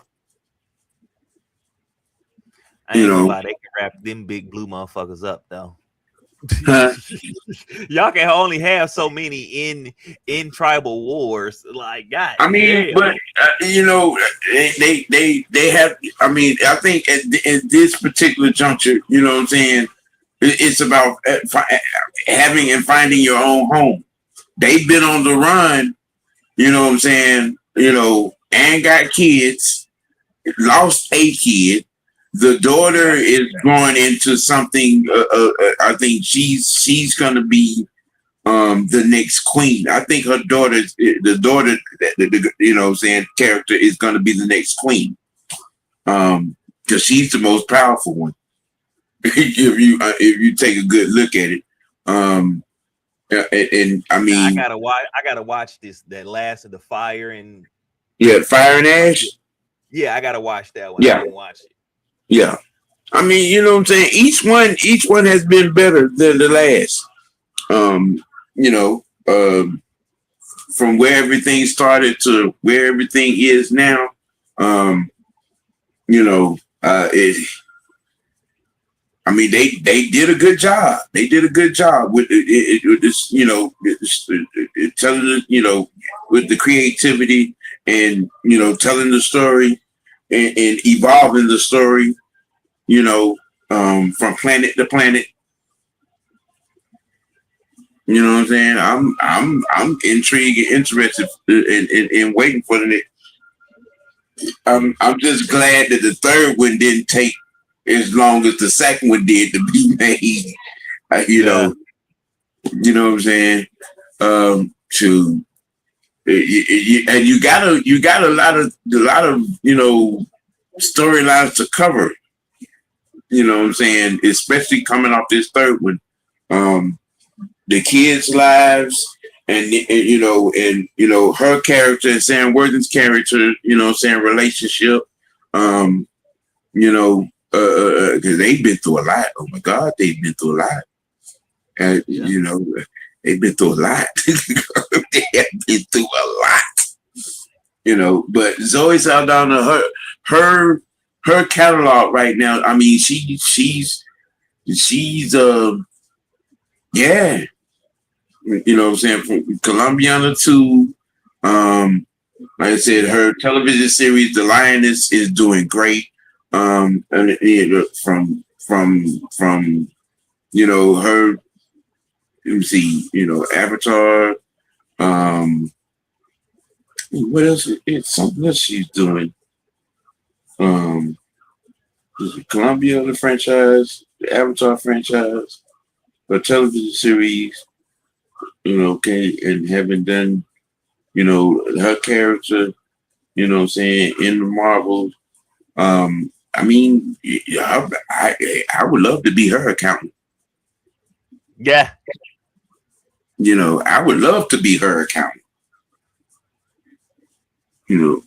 I You ain't gonna know, lie, they can wrap them big blue motherfuckers up though. huh? Y'all can only have so many in tribal wars. Like, god I mean, damn. but they have. I mean, I think at this particular juncture, you know what I'm saying. It's about having and finding your own home. They've been on the run, you know what I'm saying, and got kids, lost a kid. The daughter is going into something. I think she's going to be the next queen. I think the daughter, you know what I'm saying, character is going to be the next queen. Because she's the most powerful one. If you take a good look at it. And I mean, I gotta watch this. That Last of the Fire and yeah, Fire and Ash. yeah, I gotta watch that one. Yeah, I didn't watch it. yeah. I mean, you know what I'm saying. Each one has been better than the last. Um, you know, from where everything started to where everything is now. Um, you know, it. I mean, they did a good job. They did a good job with with this, telling the, with the creativity and telling the story and evolving the story. From planet to planet. You know what I'm saying? I'm intrigued and interested in waiting for the next. I'm just glad that the third one didn't take as long as the second one did to be made. Yeah. You know what I'm saying? To and you got a lot of storylines to cover. You know what I'm saying? Especially coming off this third one, the kids' lives, and her character and Sam Worthington's character. Saying relationship. Because they've been through a lot. Oh my God, they've been through a lot. And they've been through a lot. They have been through a lot. But Zoe Saldana, her catalog right now. I mean, she's yeah. You know what I'm saying? From Colombiana to like I said, her television series, The Lioness, is doing great. And from her, let me see, Avatar. What else? It's something else she's doing. Columbia, the franchise, the Avatar franchise, the television series. Okay, and having done, her character, what I'm saying, in the Marvels. I mean, I would love to be her accountant. Yeah. I would love to be her accountant.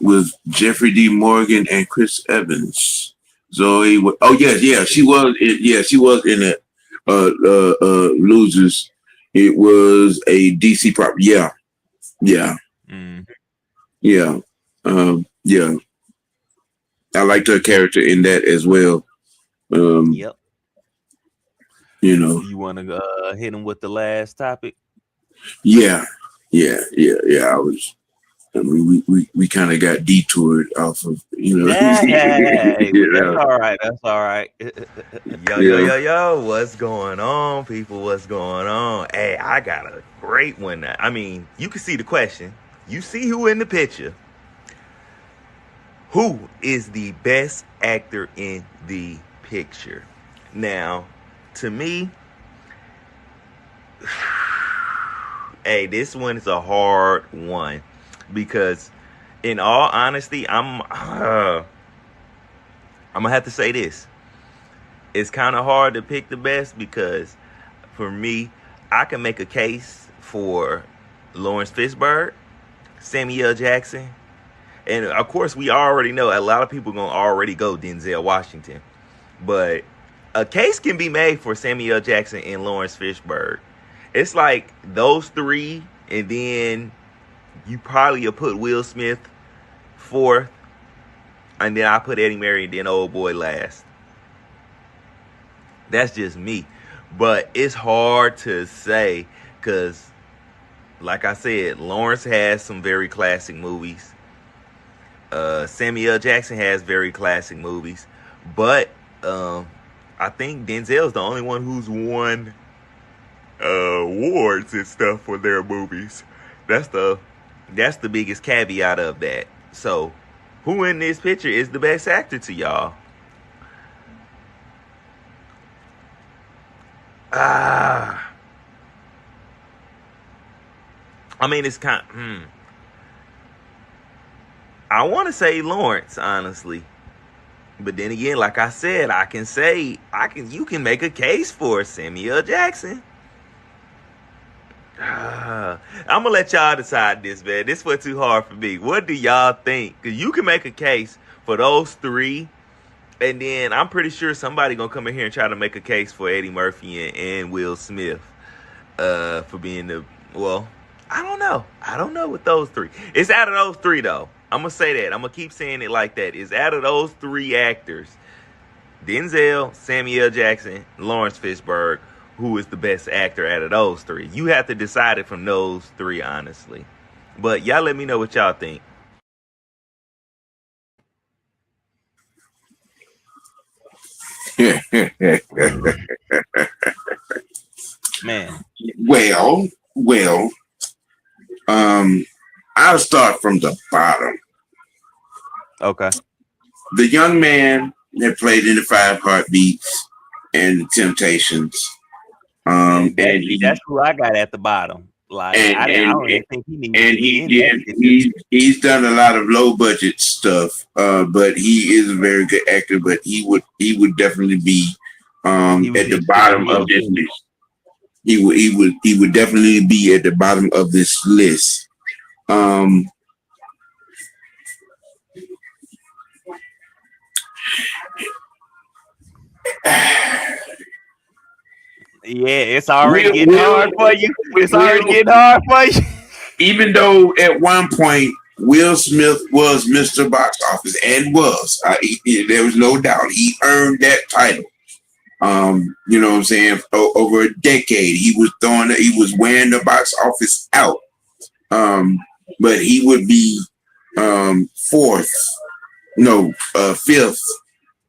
With Jeffrey D. Morgan and Chris Evans. Zoe. Oh yes, yeah, she was. She was in it. Losers. It was a DC property. Yeah, yeah, yeah, yeah. I liked her character in that as well. Yep. You want to hit him with the last topic? Yeah. I mean, we kind of got detoured off of, Hey, that's all right. That's all right. Yo, what's going on, people? What's going on? Hey, I got a great one. I mean, you can see the question. You see who in the picture. Who is the best actor in the picture? Now, to me, hey, this one is a hard one because, in all honesty, I'm gonna have to say this. It's kind of hard to pick the best because, for me, I can make a case for Lawrence Fishburne, Samuel L. Jackson, And of course, we already know a lot of people gonna already go Denzel Washington, but a case can be made for Samuel L. Jackson and Lawrence Fishburne. It's like those three, and then you probably will put Will Smith fourth, and then I put Eddie Murray and then Old Boy last. That's just me, but it's hard to say because, like I said, Lawrence has some very classic movies. Samuel L. Jackson has very classic movies, but I think Denzel's the only one who's won awards and stuff for their movies. That's the biggest caveat of that. So, who in this picture is the best actor to y'all? I mean, it's kind. I want to say Lawrence, honestly, but then again, like I said, you can make a case for Samuel Jackson. I'm gonna let y'all decide this, man. This was too hard for me. What do y'all think? Because you can make a case for those three, and then I'm pretty sure somebody gonna come in here and try to make a case for Eddie Murphy and Will Smith for being the, well, I don't know with those three. It's out of those three though. I'm gonna say that. I'm gonna keep saying it like that. It's out of those three actors, Denzel, Samuel L. Jackson, Lawrence Fishburne, who is the best actor out of those three. You have to decide it from those three, honestly. But y'all let me know what y'all think. Man. Well, I'll start from the bottom. Okay. The young man that played in the Five Heartbeats and the Temptations. That's who I got at the bottom. Like, I don't even think he needs he's done a lot of low budget stuff, but he is a very good actor. But he would definitely be at the bottom of this list. He would definitely be at the bottom of this list. Yeah, it's already getting hard for you. It's already getting hard for you. Even though at one point Will Smith was Mr. Box Office and was, there was no doubt he earned that title. You know what I'm saying? Over a decade, he was wearing the box office out. But he would be fifth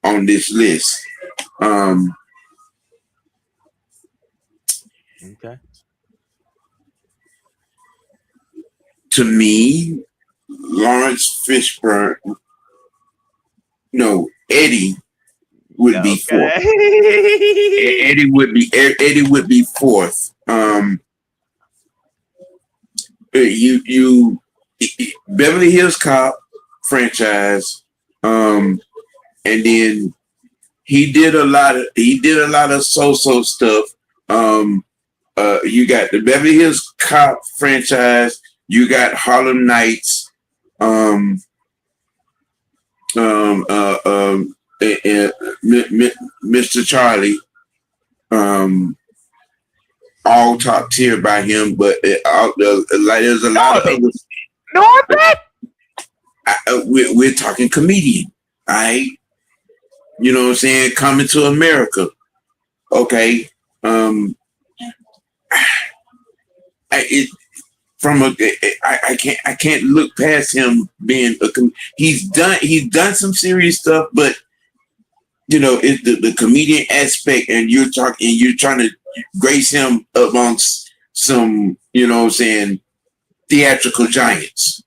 on this list. Okay. To me, Lawrence Fishburne, Eddie would be fourth. Eddie would be fourth. You Beverly Hills Cop franchise, and then he did a lot of so-so stuff. You got the Beverly Hills Cop franchise. You got Harlem Nights. Mr. Charlie. All top tier by him, but there's a lot of others. We're talking comedian, all right? You know what I'm saying? Coming to America, okay? I can't look past him being he's done some serious stuff, but it's the comedian aspect, and you're trying to grace him amongst some, theatrical giants.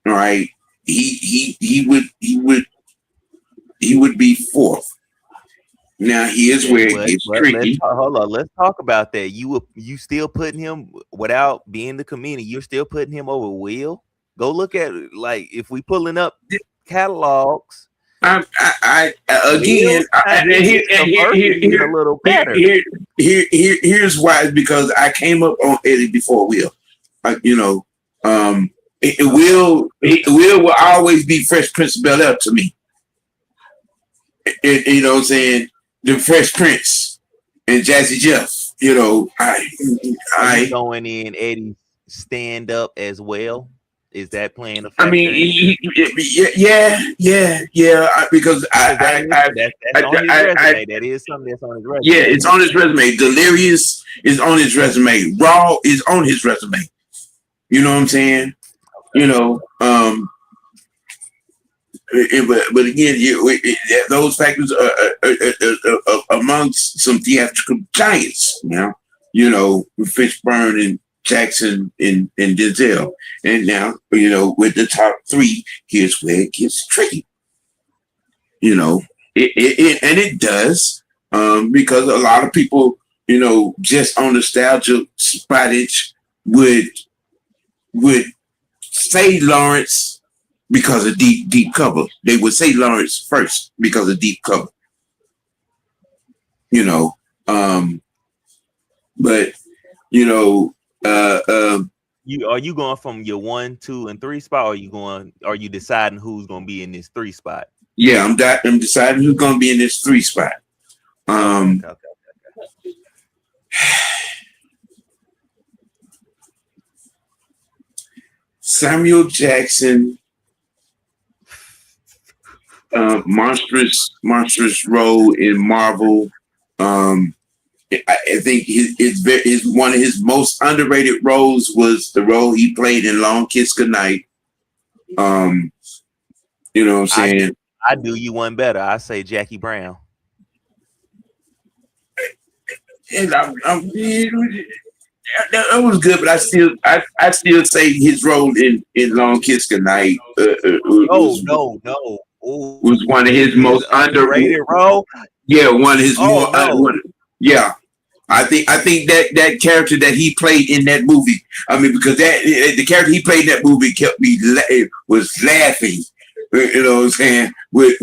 All right, he would be fourth. Now here's where it gets tricky. Hold on, let's talk about that. You still putting him, without being the comedian, you're still putting him over Will? Go look at it. Like, if we pulling up catalogs. Here's why. It's because I came up on Eddie before Will. And Will always be Fresh Prince of Bel-Air to me. You know what I'm saying? The Fresh Prince and Jazzy Jeff. You know, I going in Eddie stand up as well. Is that playing a factor? I mean, yeah. Because that's on his resume. That is something that's on his resume. Yeah, it's on his resume. Delirious is on his resume. Raw is on his resume. You know what I'm saying? You know, but again, those factors are amongst some theatrical giants. You know, Fishburne and Jackson and Denzel, and now with the top three, here's where it gets tricky. You know, it does because a lot of people, just on nostalgia spottage would say Lawrence because of deep cover. They would say Lawrence first because of deep cover. But are you going from your 1, 2, and 3 spot, or are you deciding who's going to be in this 3 spot? Yeah, I'm deciding who's going to be in this 3 spot. Okay. Samuel Jackson, monstrous role in Marvel. I think his one of his most underrated roles was the role he played in Long Kiss Goodnight. You know what I'm saying? I do you one better. I say Jackie Brown. And that was good, but I still say his role in Long Kiss Goodnight was one of his most underrated role. Yeah, one of his yeah. I think that character that he played in that movie. I mean, because the character he played in that movie kept me was laughing. You know what I'm saying? With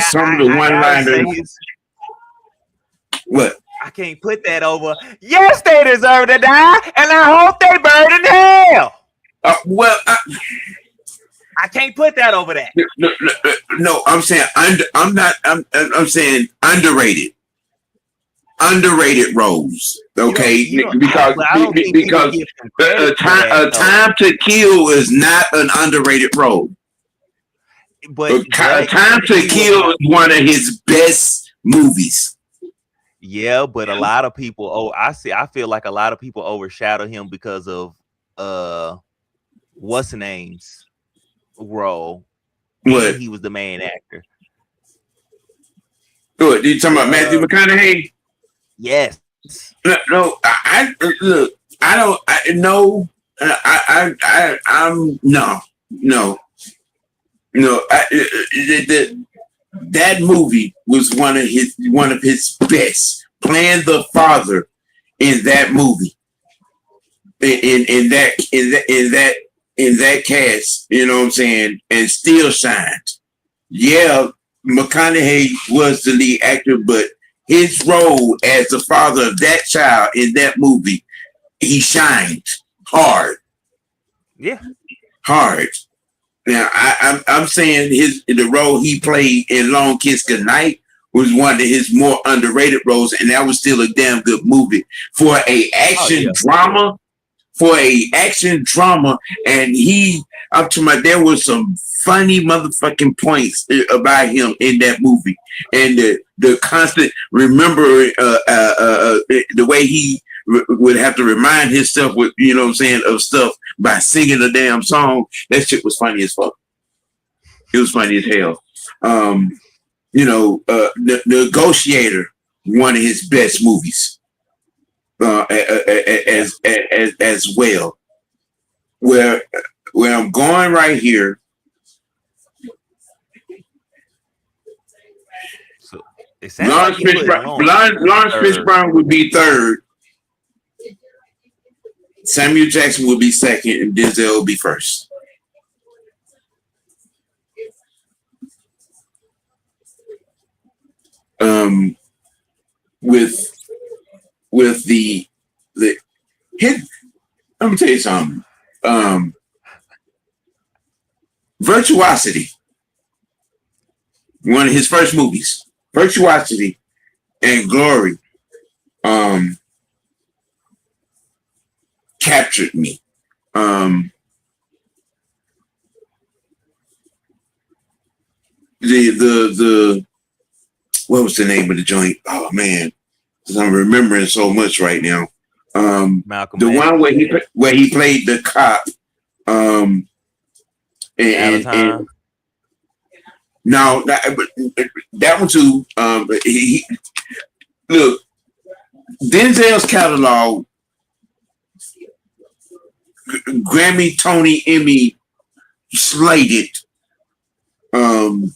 some of the one-liners. What? I can't put that over. Yes, they deserve to die, and I hope they burn in hell. I can't put that over that. No, I'm saying I'm saying underrated. Underrated roles, okay? Because Time to Kill is not an underrated role. But Time to Kill is one of his best movies. Yeah, but a lot of people. I feel like a lot of people overshadow him because of what's the name's role. What? He was the main actor. What? You talking about Matthew McConaughey? Yes. No. That movie was one of his best. Playing the father in that movie, in that cast, you know what I'm saying, and still shined. Yeah, McConaughey was the lead actor, but his role as the father of that child in that movie, he shined hard. Yeah, hard. Now I'm saying the role he played in Long Kiss Goodnight was one of his more underrated roles, and that was still a damn good movie for a action drama. For a action drama, and up to there was some funny motherfucking points about him in that movie, and the constant remembering the way he would have to remind himself with of stuff by singing a damn song. That shit was funny as fuck. It was funny as hell. The Negotiator, one of his best movies. As well, where I'm going right here. So Lawrence Fishburne would be third. Samuel Jackson would be second, and Denzel would be first. With the hit, let me tell you something. Virtuosity, one of his first movies, Virtuosity and Glory, captured me. The what was the name of the joint? Oh man, I'm remembering so much right now. Malcolm The X. one where he played the cop. And no, that one too. Look, Denzel's catalog, Grammy, Tony, Emmy slated. On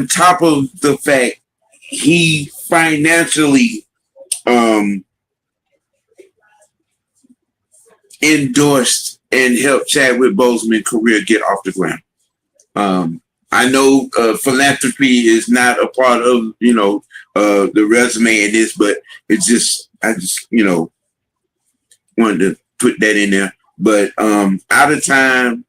top of the fact he financially endorsed and helped Chadwick Boseman's career get off the ground. I know philanthropy is not a part of the resume in this, but I just wanted to put that in there. But Out of Time,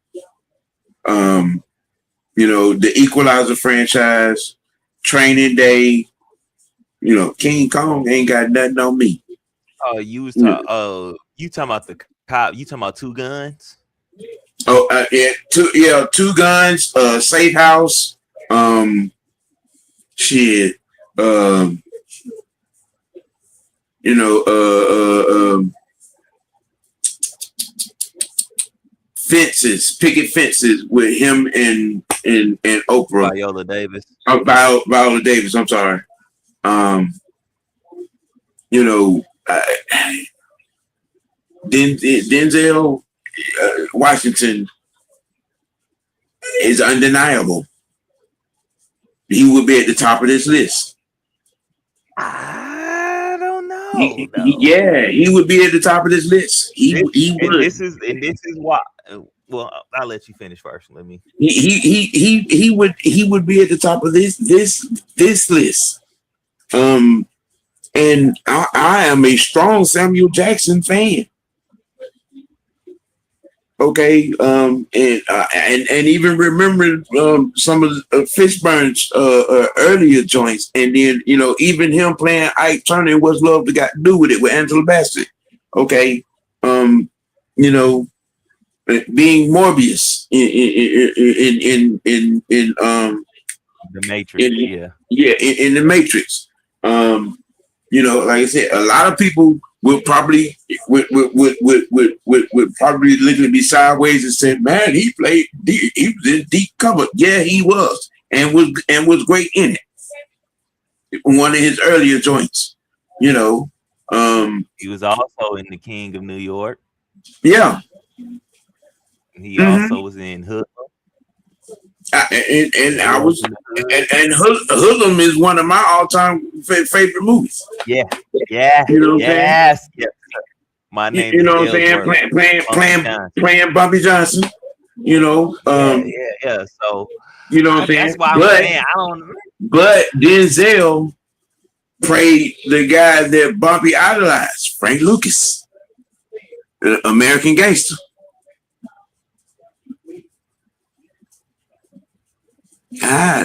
the Equalizer franchise, Training Day, King Kong ain't got nothing on me. Oh, you talking about the cop? You talking about Two Guns? Oh, Two Guns, Safe House, shit, Fences, Picket Fences with him and Oprah. Viola Davis. Viola Davis. I'm sorry. Denzel Washington is undeniable. He would be at the top of this list. I don't know. He would be at the top of this list. He would. This is why. Well, I'll let you finish first. Let me. He would be at the top of this list. And I am a strong Samuel Jackson fan. Okay, and even remember some of Fishburne's earlier joints, and then even him playing Ike Turner, What's Love Got to Do with It with Angela Bassett. Okay, being Morbius in The Matrix. In The Matrix. Like I said, a lot of people would probably literally be sideways and say, "Man, he was in deep cover." Yeah, he was, and was great in it. One of his earlier joints, He was also in The King of New York. Yeah. He also was in Hood. Hoodlum is one of my all-time favorite movies. Yeah. Yes. My name. You know what I'm saying? Playing Bumpy Johnson. So you know what I'm saying. That's why I'm saying I don't. But Denzel played the guy that Bumpy idolized, Frank Lucas, American Gangster.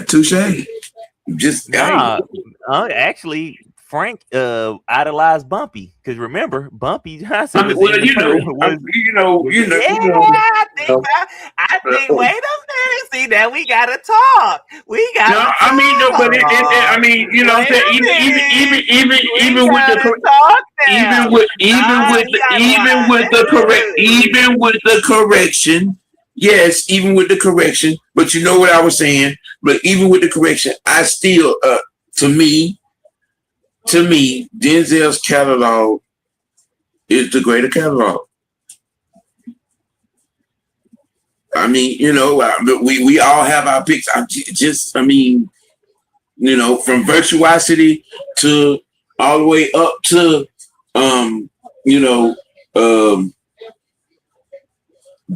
Touche. Just actually, Frank idolized Bumpy because remember, Bumpy Johnson. I think. Wait a minute. See, now we gotta talk. But even with the correction. Yes, even with the correction, but you know what I was saying. But even with the correction, I still, to me, Denzel's catalog is the greater catalog. I mean, we all have our picks. From Virtuosity to all the way up to,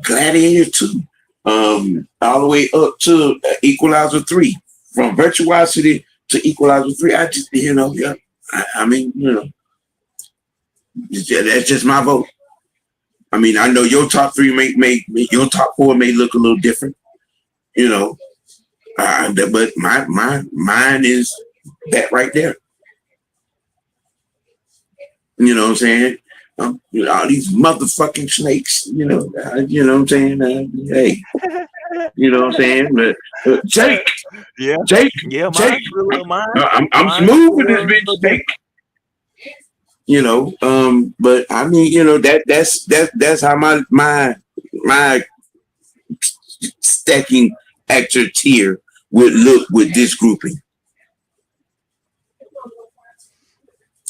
Gladiator 2, all the way up to Equalizer 3, from Virtuosity to Equalizer 3. I just, that's just my vote. I mean, I know your top three may your top four may look a little different, you know, but mine is that right there. You know what I'm saying? You know, all these motherfucking snakes. You know what I'm saying? Hey, you know what I'm saying? But, Jake, Yeah, Jake, yeah, Jake. I'm mine's smooth with this bitch, Jake. You know, but I mean, you know, that's how my stacking actor tier would look with this grouping.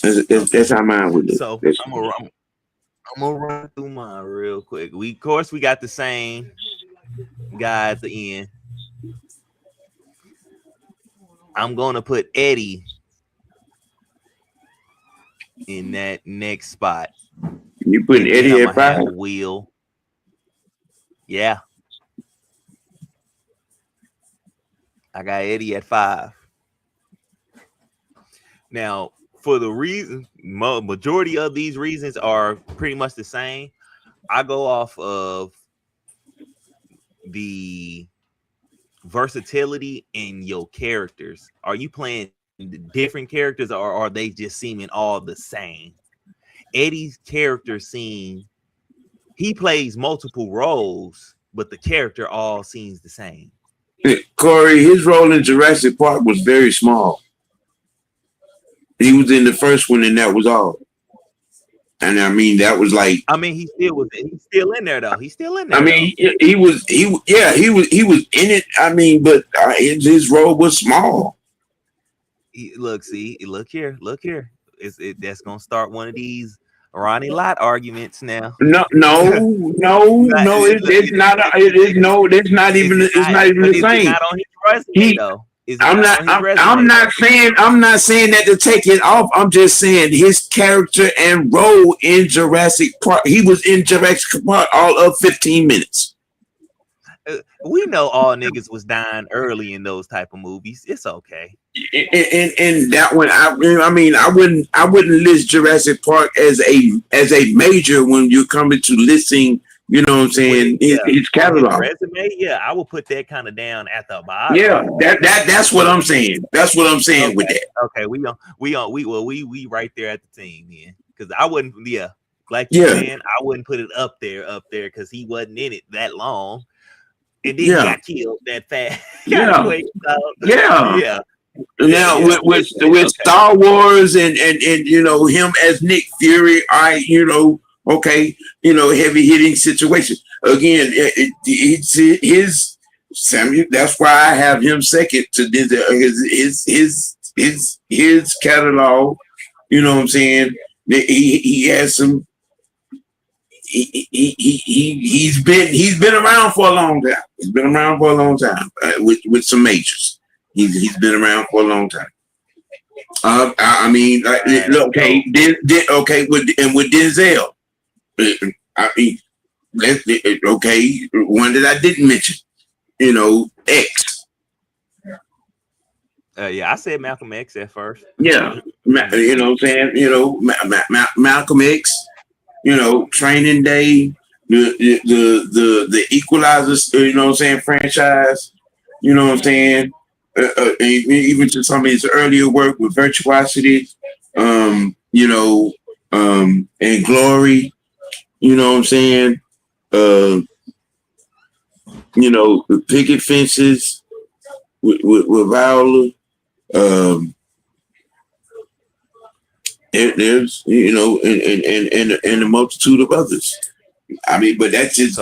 That's how mine would look. So I'm gonna run through mine real quick. Of course we got the same guy at the end. I'm gonna put Eddie in that next spot. You putting Eddie at 5? Will. Yeah. I got Eddie at 5. Now, for the reason, majority of these reasons are pretty much the same. I go off of the versatility in your characters. Are you playing different characters, or are they just seeming all the same? Eddie's character he plays multiple roles, but the character all seems the same. Corey, his role in Jurassic Park was very small. He was in the first one, and that was all. And I mean, that was like. I mean, he's still in there though. He's still in there. I mean, he was in it. I mean, but his role was small. Look here. That's gonna start one of these Ronnie Lott arguments now. No, it's not. It's not even the same. Not on his resume though. I'm not saying that to take it off. I'm just saying his character and role in Jurassic Park. He was in Jurassic Park all of 15 minutes. We know all niggas was dying early in those type of movies. It's okay. And that one, I wouldn't list Jurassic Park as a major when you're coming to listing. You know what I'm saying? His catalog. Resume, I will put that kind of down at the bottom. Yeah, that's what I'm saying. That's what I'm saying with that. Okay, we right there at the team, man. Because I wouldn't, like you saying, I wouldn't put it up there because he wasn't in it that long, and then he got killed that fast. Yeah. Now with Star Wars and you know him as Nick Fury, okay, heavy hitting situation. Again, it's his Samuel. That's why I have him second to his catalog. You know what I'm saying? He has some. He's been around for a long time. He's been around for a long time with some majors. He's been around for a long time. I mean, okay, with Denzel. I mean, okay, one that I didn't mention, X. I said Malcolm X at first. Yeah, you know what I'm saying? Malcolm X, Training Day, the Equalizer, you know what I'm saying, franchise, you know what I'm saying? Even to some of his earlier work with Virtuosity, and Glory. You know what I'm saying? The picket fences with Viola. There's and a multitude of others. I mean, but that's just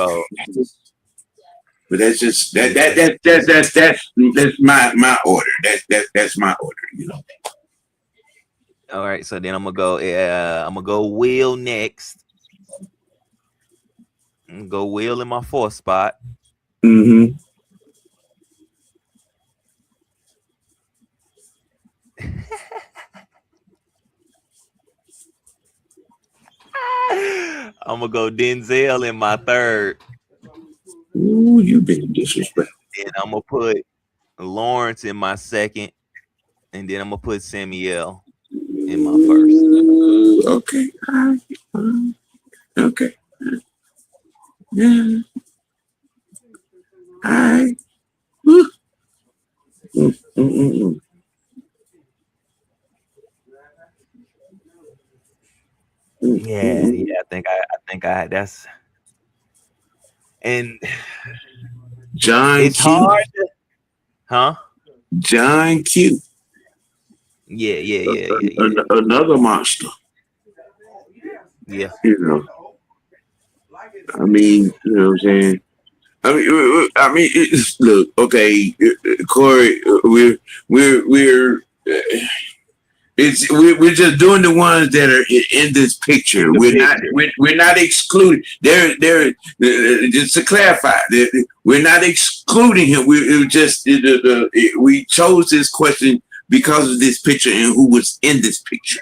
that's my order. That's my order. All right, so then I'm gonna go Will next. Go Will in my 4th spot. Mm-hmm. I'm gonna go Denzel in my 3rd. Ooh, you been disrespectful. And I'm gonna put Lawrence in my 2nd, and then I'm gonna put Samuel in my 1st. Okay. Okay. Yeah. All right. Woo. Mm, mm, mm, Yeah, yeah. I think I that's and John it's Q. hard. Huh? John Q. Yeah, yeah, yeah, yeah, yeah, Another monster. yeah. You know. I mean, you know what I'm saying. Look, okay, Corey, we're just doing the ones that are in this picture. In the picture. We're not excluding. Just to clarify, we're not excluding him. We chose this question because of this picture and who was in this picture.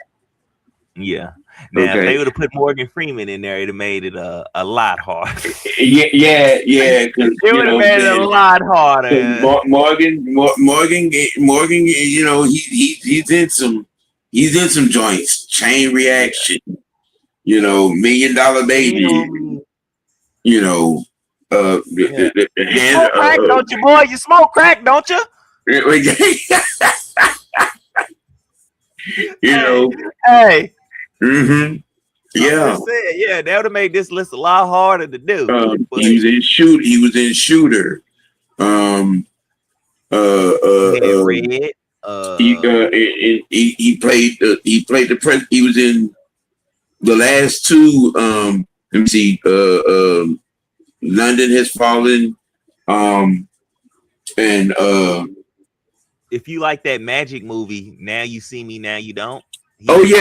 Yeah. Now, if Okay. they would have put Morgan Freeman in there, it'd have made it a lot harder. Yeah. Because It would have made it a lot harder. Morgan. You know, he's in some joints. Chain Reaction. You know, $1 Million Baby. You know, Yeah. the You hand. smoke crack, don't you, boy? You smoke crack, don't you? You know. Hey. Mm-hmm. Yeah. Yeah, that would have made this list a lot harder to do. He was in Shooter. Red. He played the president. He was in the last two. Let me see. London Has Fallen. And if you like that Magic movie, Now You See Me, Now You Don't. He was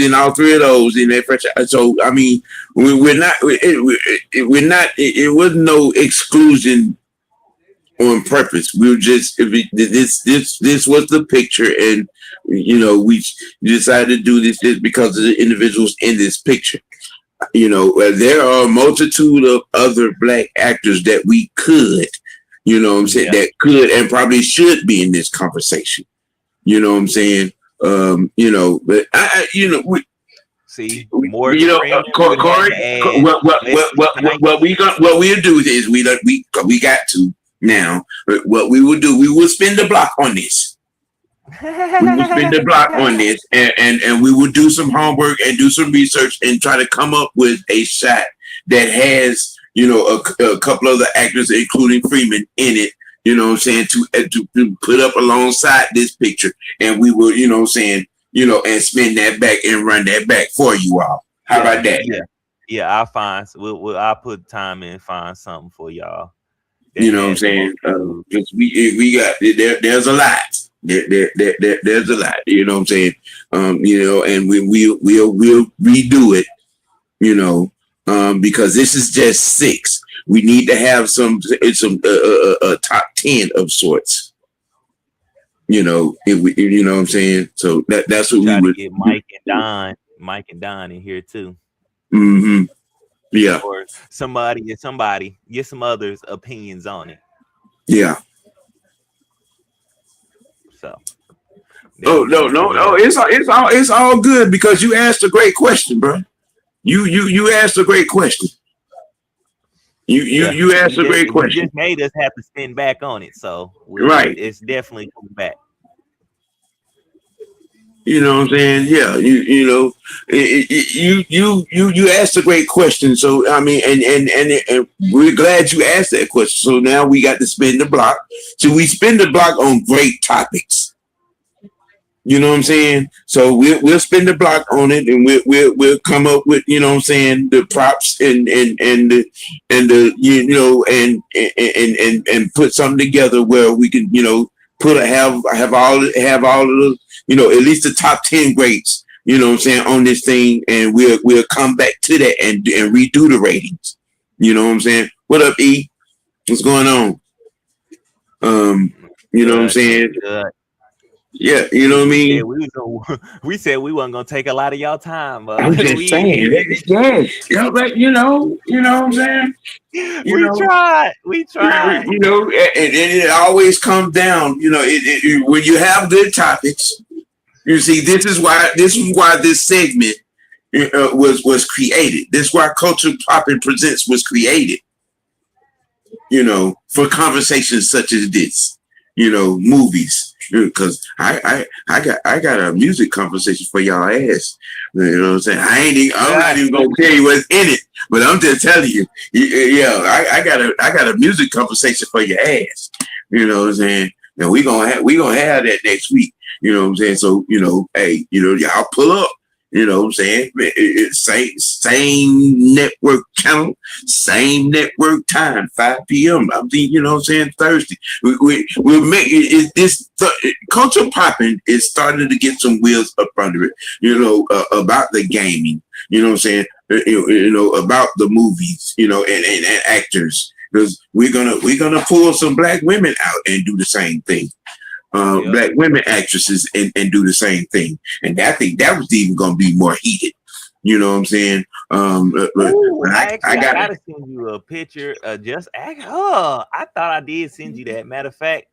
in all three of those in that franchise. So I mean, we're not. It wasn't no exclusion on purpose. We were just this was the picture, and you know we decided to do this because of the individuals in this picture. You know, there are a multitude of other black actors that we could, you know what I'm saying, that could and probably should be in this conversation. You know what I'm saying? You know, but we see more. You know, Corey. What we'll do is we got to now. What we will do, we will spin the block on this. We will spin the block on this, and we will do some homework and do some research and try to come up with a shot that has, you know, a couple of the actors, including Freeman, in it. You know what I'm saying, to put up alongside this picture, and we will, you know what I'm saying, you know, and spin that back and run that back for you all. How about that? Yeah, I'll find. I'll put time in and find something for y'all. You know what I'm saying? Because we got there's a lot. There's a lot. You know what I'm saying? You know, and we'll redo it. You know, because this is just 6. We need to have some top 10 of sorts. You know, you know what I'm saying. So that's what we would get Mike and Don in here too. Mm-hmm. Yeah. Or somebody get some others' opinions on it. Yeah. So. No. It's all good because you asked a great question, bro. You asked a great question. You asked a great question. You just made us have to spin back on it, so right. It's definitely coming back. You know what I'm saying? Yeah. You know, you asked a great question. So I mean, and we're glad you asked that question. So now we got to spin the block. So we spin the block on great topics. You know what I'm saying? So we'll spin the block on it, and we'll come up with, you know what I'm saying, the props and the you know and put something together where we can, you know, have all of the, you know, at least the top 10 greats, you know what I'm saying, on this thing, and we'll come back to that and redo the ratings. You know what I'm saying? What up, E? What's going on? You know what I'm saying? Yeah, you know what I mean? We said we wasn't gonna take a lot of y'all time. I'm just saying, yeah, but you know what I'm saying? We tried. You know, and it always comes down, you know, when you have good topics. You see, this is why this segment was created. That's why Culture Poppin Presents was created. For conversations such as this. Movies. Because I got a music conversation for y'all ass. You know what I'm saying? I'm not even gonna tell you what's in it, but I'm just telling you. Yeah, I got a music conversation for your ass. You know what I'm saying? And we gonna have that next week. You know what I'm saying? So hey, y'all pull up. You know what I'm saying? Same network channel, same network time, 5 p.m. I mean, you know what I'm saying? Thursday. We'll make it. This Culture Poppin is starting to get some wheels up under it. About the gaming. You know what I'm saying? About the movies. And actors, because we're gonna pull some black women out and do the same thing. Black women actresses and do the same thing. And I think that was even going to be more heated. You know what I'm saying? I gotta send you a picture. I thought I did send you that. Matter of fact,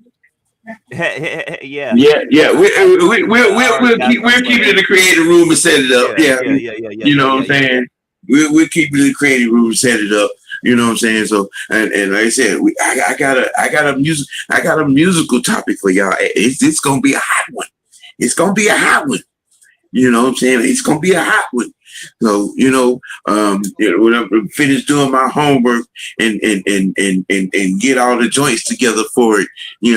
yeah. We'll keep it in the creative room and set it up. Yeah. You know what I'm saying? We'll keep it in the creative room and set it up. You know what I'm saying? So, and like I said, I got a musical topic for y'all. It's gonna be a hot one. It's gonna be a hot one. You know what I'm saying? It's gonna be a hot one. So, when I'm finished doing my homework and get all the joints together for it, we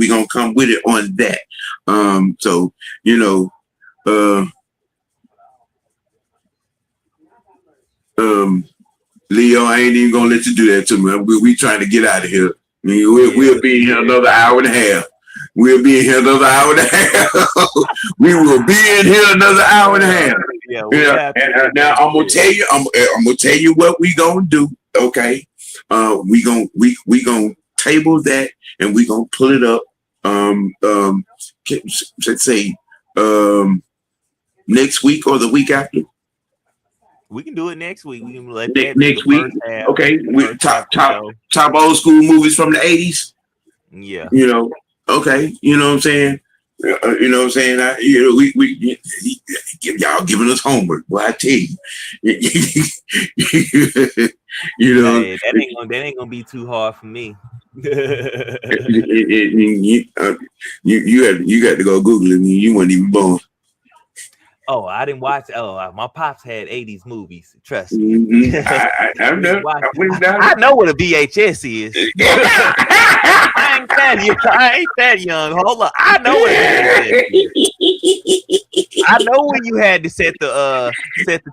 gonna come with it on that. Leo, I ain't even gonna let you do that to me. We trying to get out of here. I mean, we'll be in here another hour and a half. We will be in here another hour and a half. And now I'm gonna tell you what we gonna do. Okay, we gonna table that and we gonna pull it up. Let's say next week or the week after. We can do it next week. We can let next week. Okay, with top old school movies from the 80s. Yeah. Okay. You know what I'm saying? We y'all giving us homework. Well, I tell you. Hey, that ain't gonna be too hard for me. You got to go Google it. You weren't even born. Oh, I didn't watch. Oh, my pops had 80s movies. Trust me. I know what a VHS is. I ain't that young. Hold up. I know what a VHS is. I know when you had to set the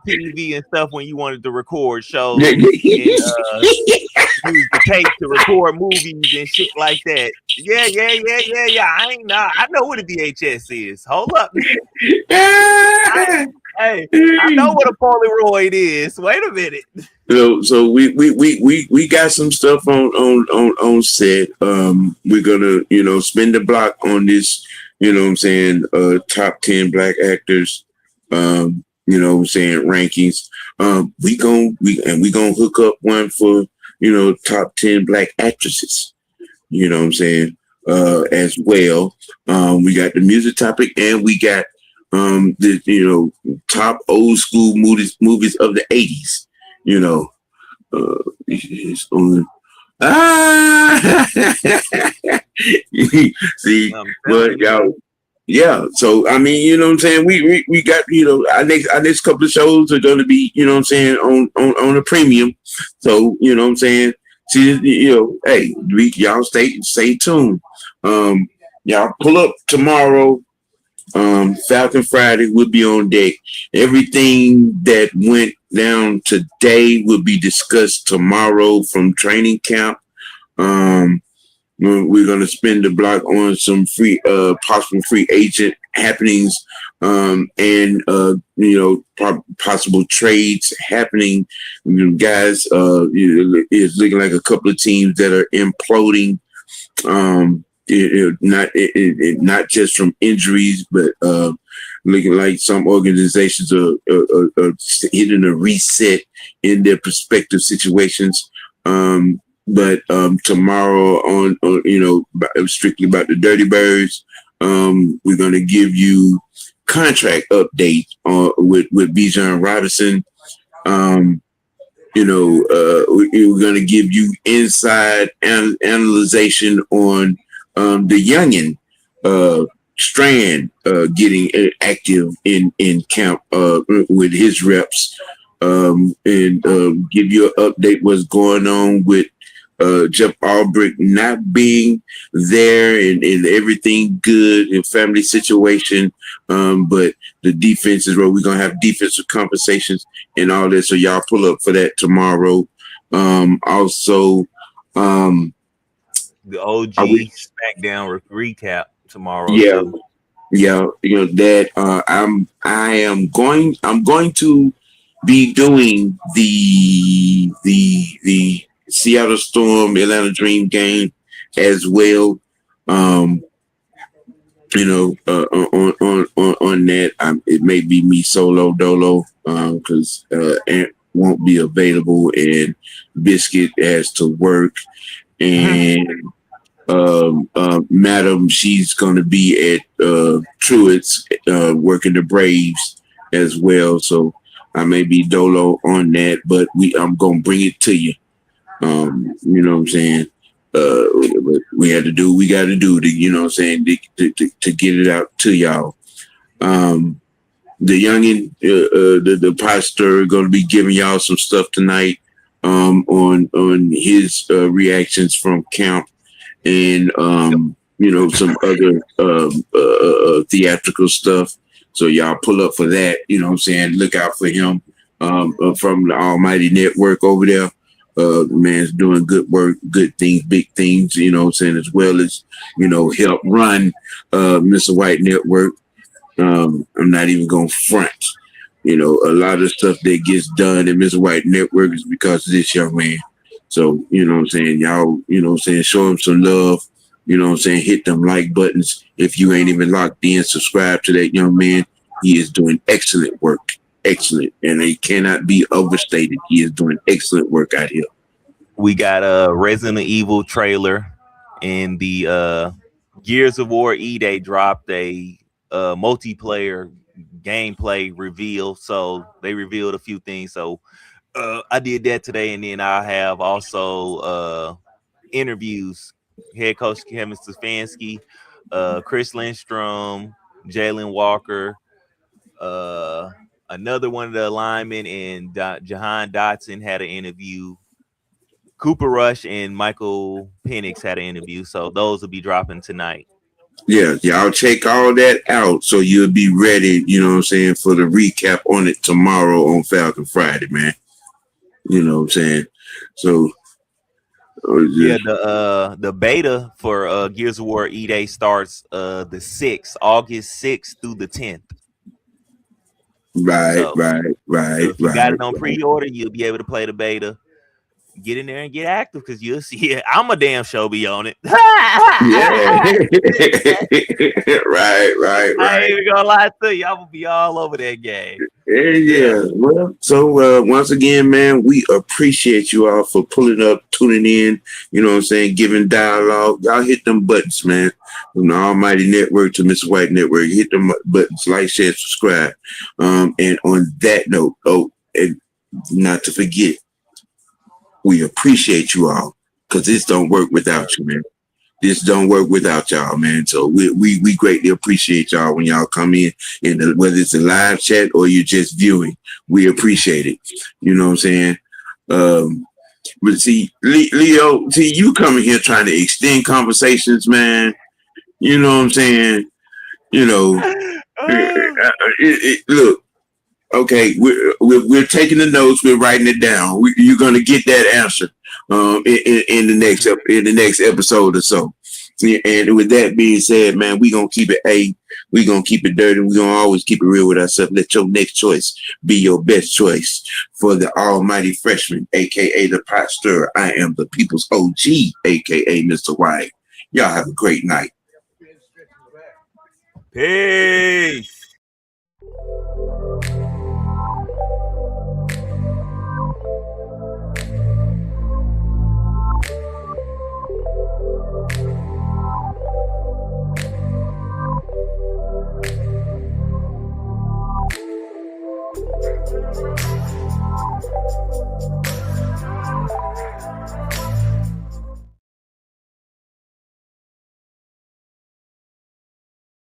TV and stuff when you wanted to record shows and use the tape to record movies and shit like that. Yeah. I know what a VHS is. Hold up. I know what a Polaroid is. Wait a minute. So we got some stuff on set. We're gonna spin the block on this. You know what I'm saying? Top 10 black actors. You know what I'm saying? Rankings. We gonna hook up one for top 10 black actresses. You know what I'm saying? As well. We got the music topic and we got the top old school movies of the 80s. It's on. See, but y'all, yeah. So I mean, you know what I'm saying. We got our next couple of shows are going to be on a premium. So you know what I'm saying. See, hey, y'all stay tuned. Y'all pull up tomorrow. Falcon Friday will be on deck. Everything that went down today will be discussed tomorrow from training camp. We're gonna spin the block on some possible free agent happenings, and possible trades happening. Guys, it's looking like a couple of teams that are imploding. Not just from injuries, but looking like some organizations are hitting a reset in their prospective situations. But tomorrow on strictly about the Dirty Birds, we're going to give you contract update with Bijan Robinson. We're going to give you inside analyzation on the youngin Strand getting active in camp with his reps, and give you an update what's going on with Jeff Albrecht not being there and everything good in family situation. But the defense is where we're going to have defensive conversations and all that. So y'all pull up for that tomorrow. Also, the OG SmackDown recap tomorrow. Yeah. Too. Yeah. That I'm going to be doing the Seattle Storm Atlanta Dream game as well. On that, it may be me solo dolo because Ant won't be available and Biscuit has to work, and Madam, she's going to be at Truett's working the Braves as well. So I may be dolo on that, but I'm going to bring it to you. You know what I'm saying? We had to do what we got to do to, you know what I'm saying, to get it out to y'all. The youngin, the pastor, going to be giving y'all some stuff tonight on his reactions from camp and some other theatrical stuff. So y'all pull up for that. You know what I'm saying? Look out for him from the Almighty Network over there. The man's doing good work, good things, big things, you know what I'm saying, as well as, help run Mr. White Network. I'm not even going to front. A lot of stuff that gets done at Mr. White Network is because of this young man. So, you know what I'm saying, y'all, show him some love, hit them like buttons. If you ain't even locked in, subscribe to that young man. He is doing excellent work. Excellent, and it cannot be overstated. He is doing excellent work out here. We got a Resident Evil trailer, and the Gears of War E-Day dropped a multiplayer gameplay reveal. So they revealed a few things. So I did that today, and then I have also interviews. Head coach Kevin Stefanski, Chris Lindstrom, Jalen Walker. Another one of the linemen and Jahan Dotson had an interview. Cooper Rush and Michael Penix had an interview. So those will be dropping tonight. Yeah, y'all check all that out so you'll be ready, you know what I'm saying, for the recap on it tomorrow on Falcon Friday, man. You know what I'm saying? So the beta for Gears of War E-Day starts the 6th, August 6th through the 10th. Right. So if you got it on pre-order, you'll be able to play the beta. Get in there and get active because you'll see it. I'm a damn sure be on it. Yeah. right. I ain't even gonna lie to you. I'm gonna be all over that game. Yeah. Well, so once again, man, we appreciate you all for pulling up, tuning in, you know what I'm saying, giving dialogue. Y'all hit them buttons, man. From the Almighty Network to Mr. White Network. Hit them buttons, like, share, subscribe. And on that note, and not to forget, we appreciate you all because this don't work without you, man. This don't work without y'all, man. So we greatly appreciate y'all when y'all come in, whether it's a live chat or you're just viewing. We appreciate it. You know what I'm saying? But see, Leo, you coming here trying to extend conversations, man. You know what I'm saying? Look. Okay, we're taking the notes. We're writing it down. You're gonna get that answer in the next episode or so. And with that being said, man, we gonna keep it we gonna keep it dirty. We gonna always keep it real with ourselves. Let your next choice be your best choice for the Almighty Freshman, aka the Pot Stirrer. I am the People's OG, aka Mr. White. Y'all have a great night. Peace.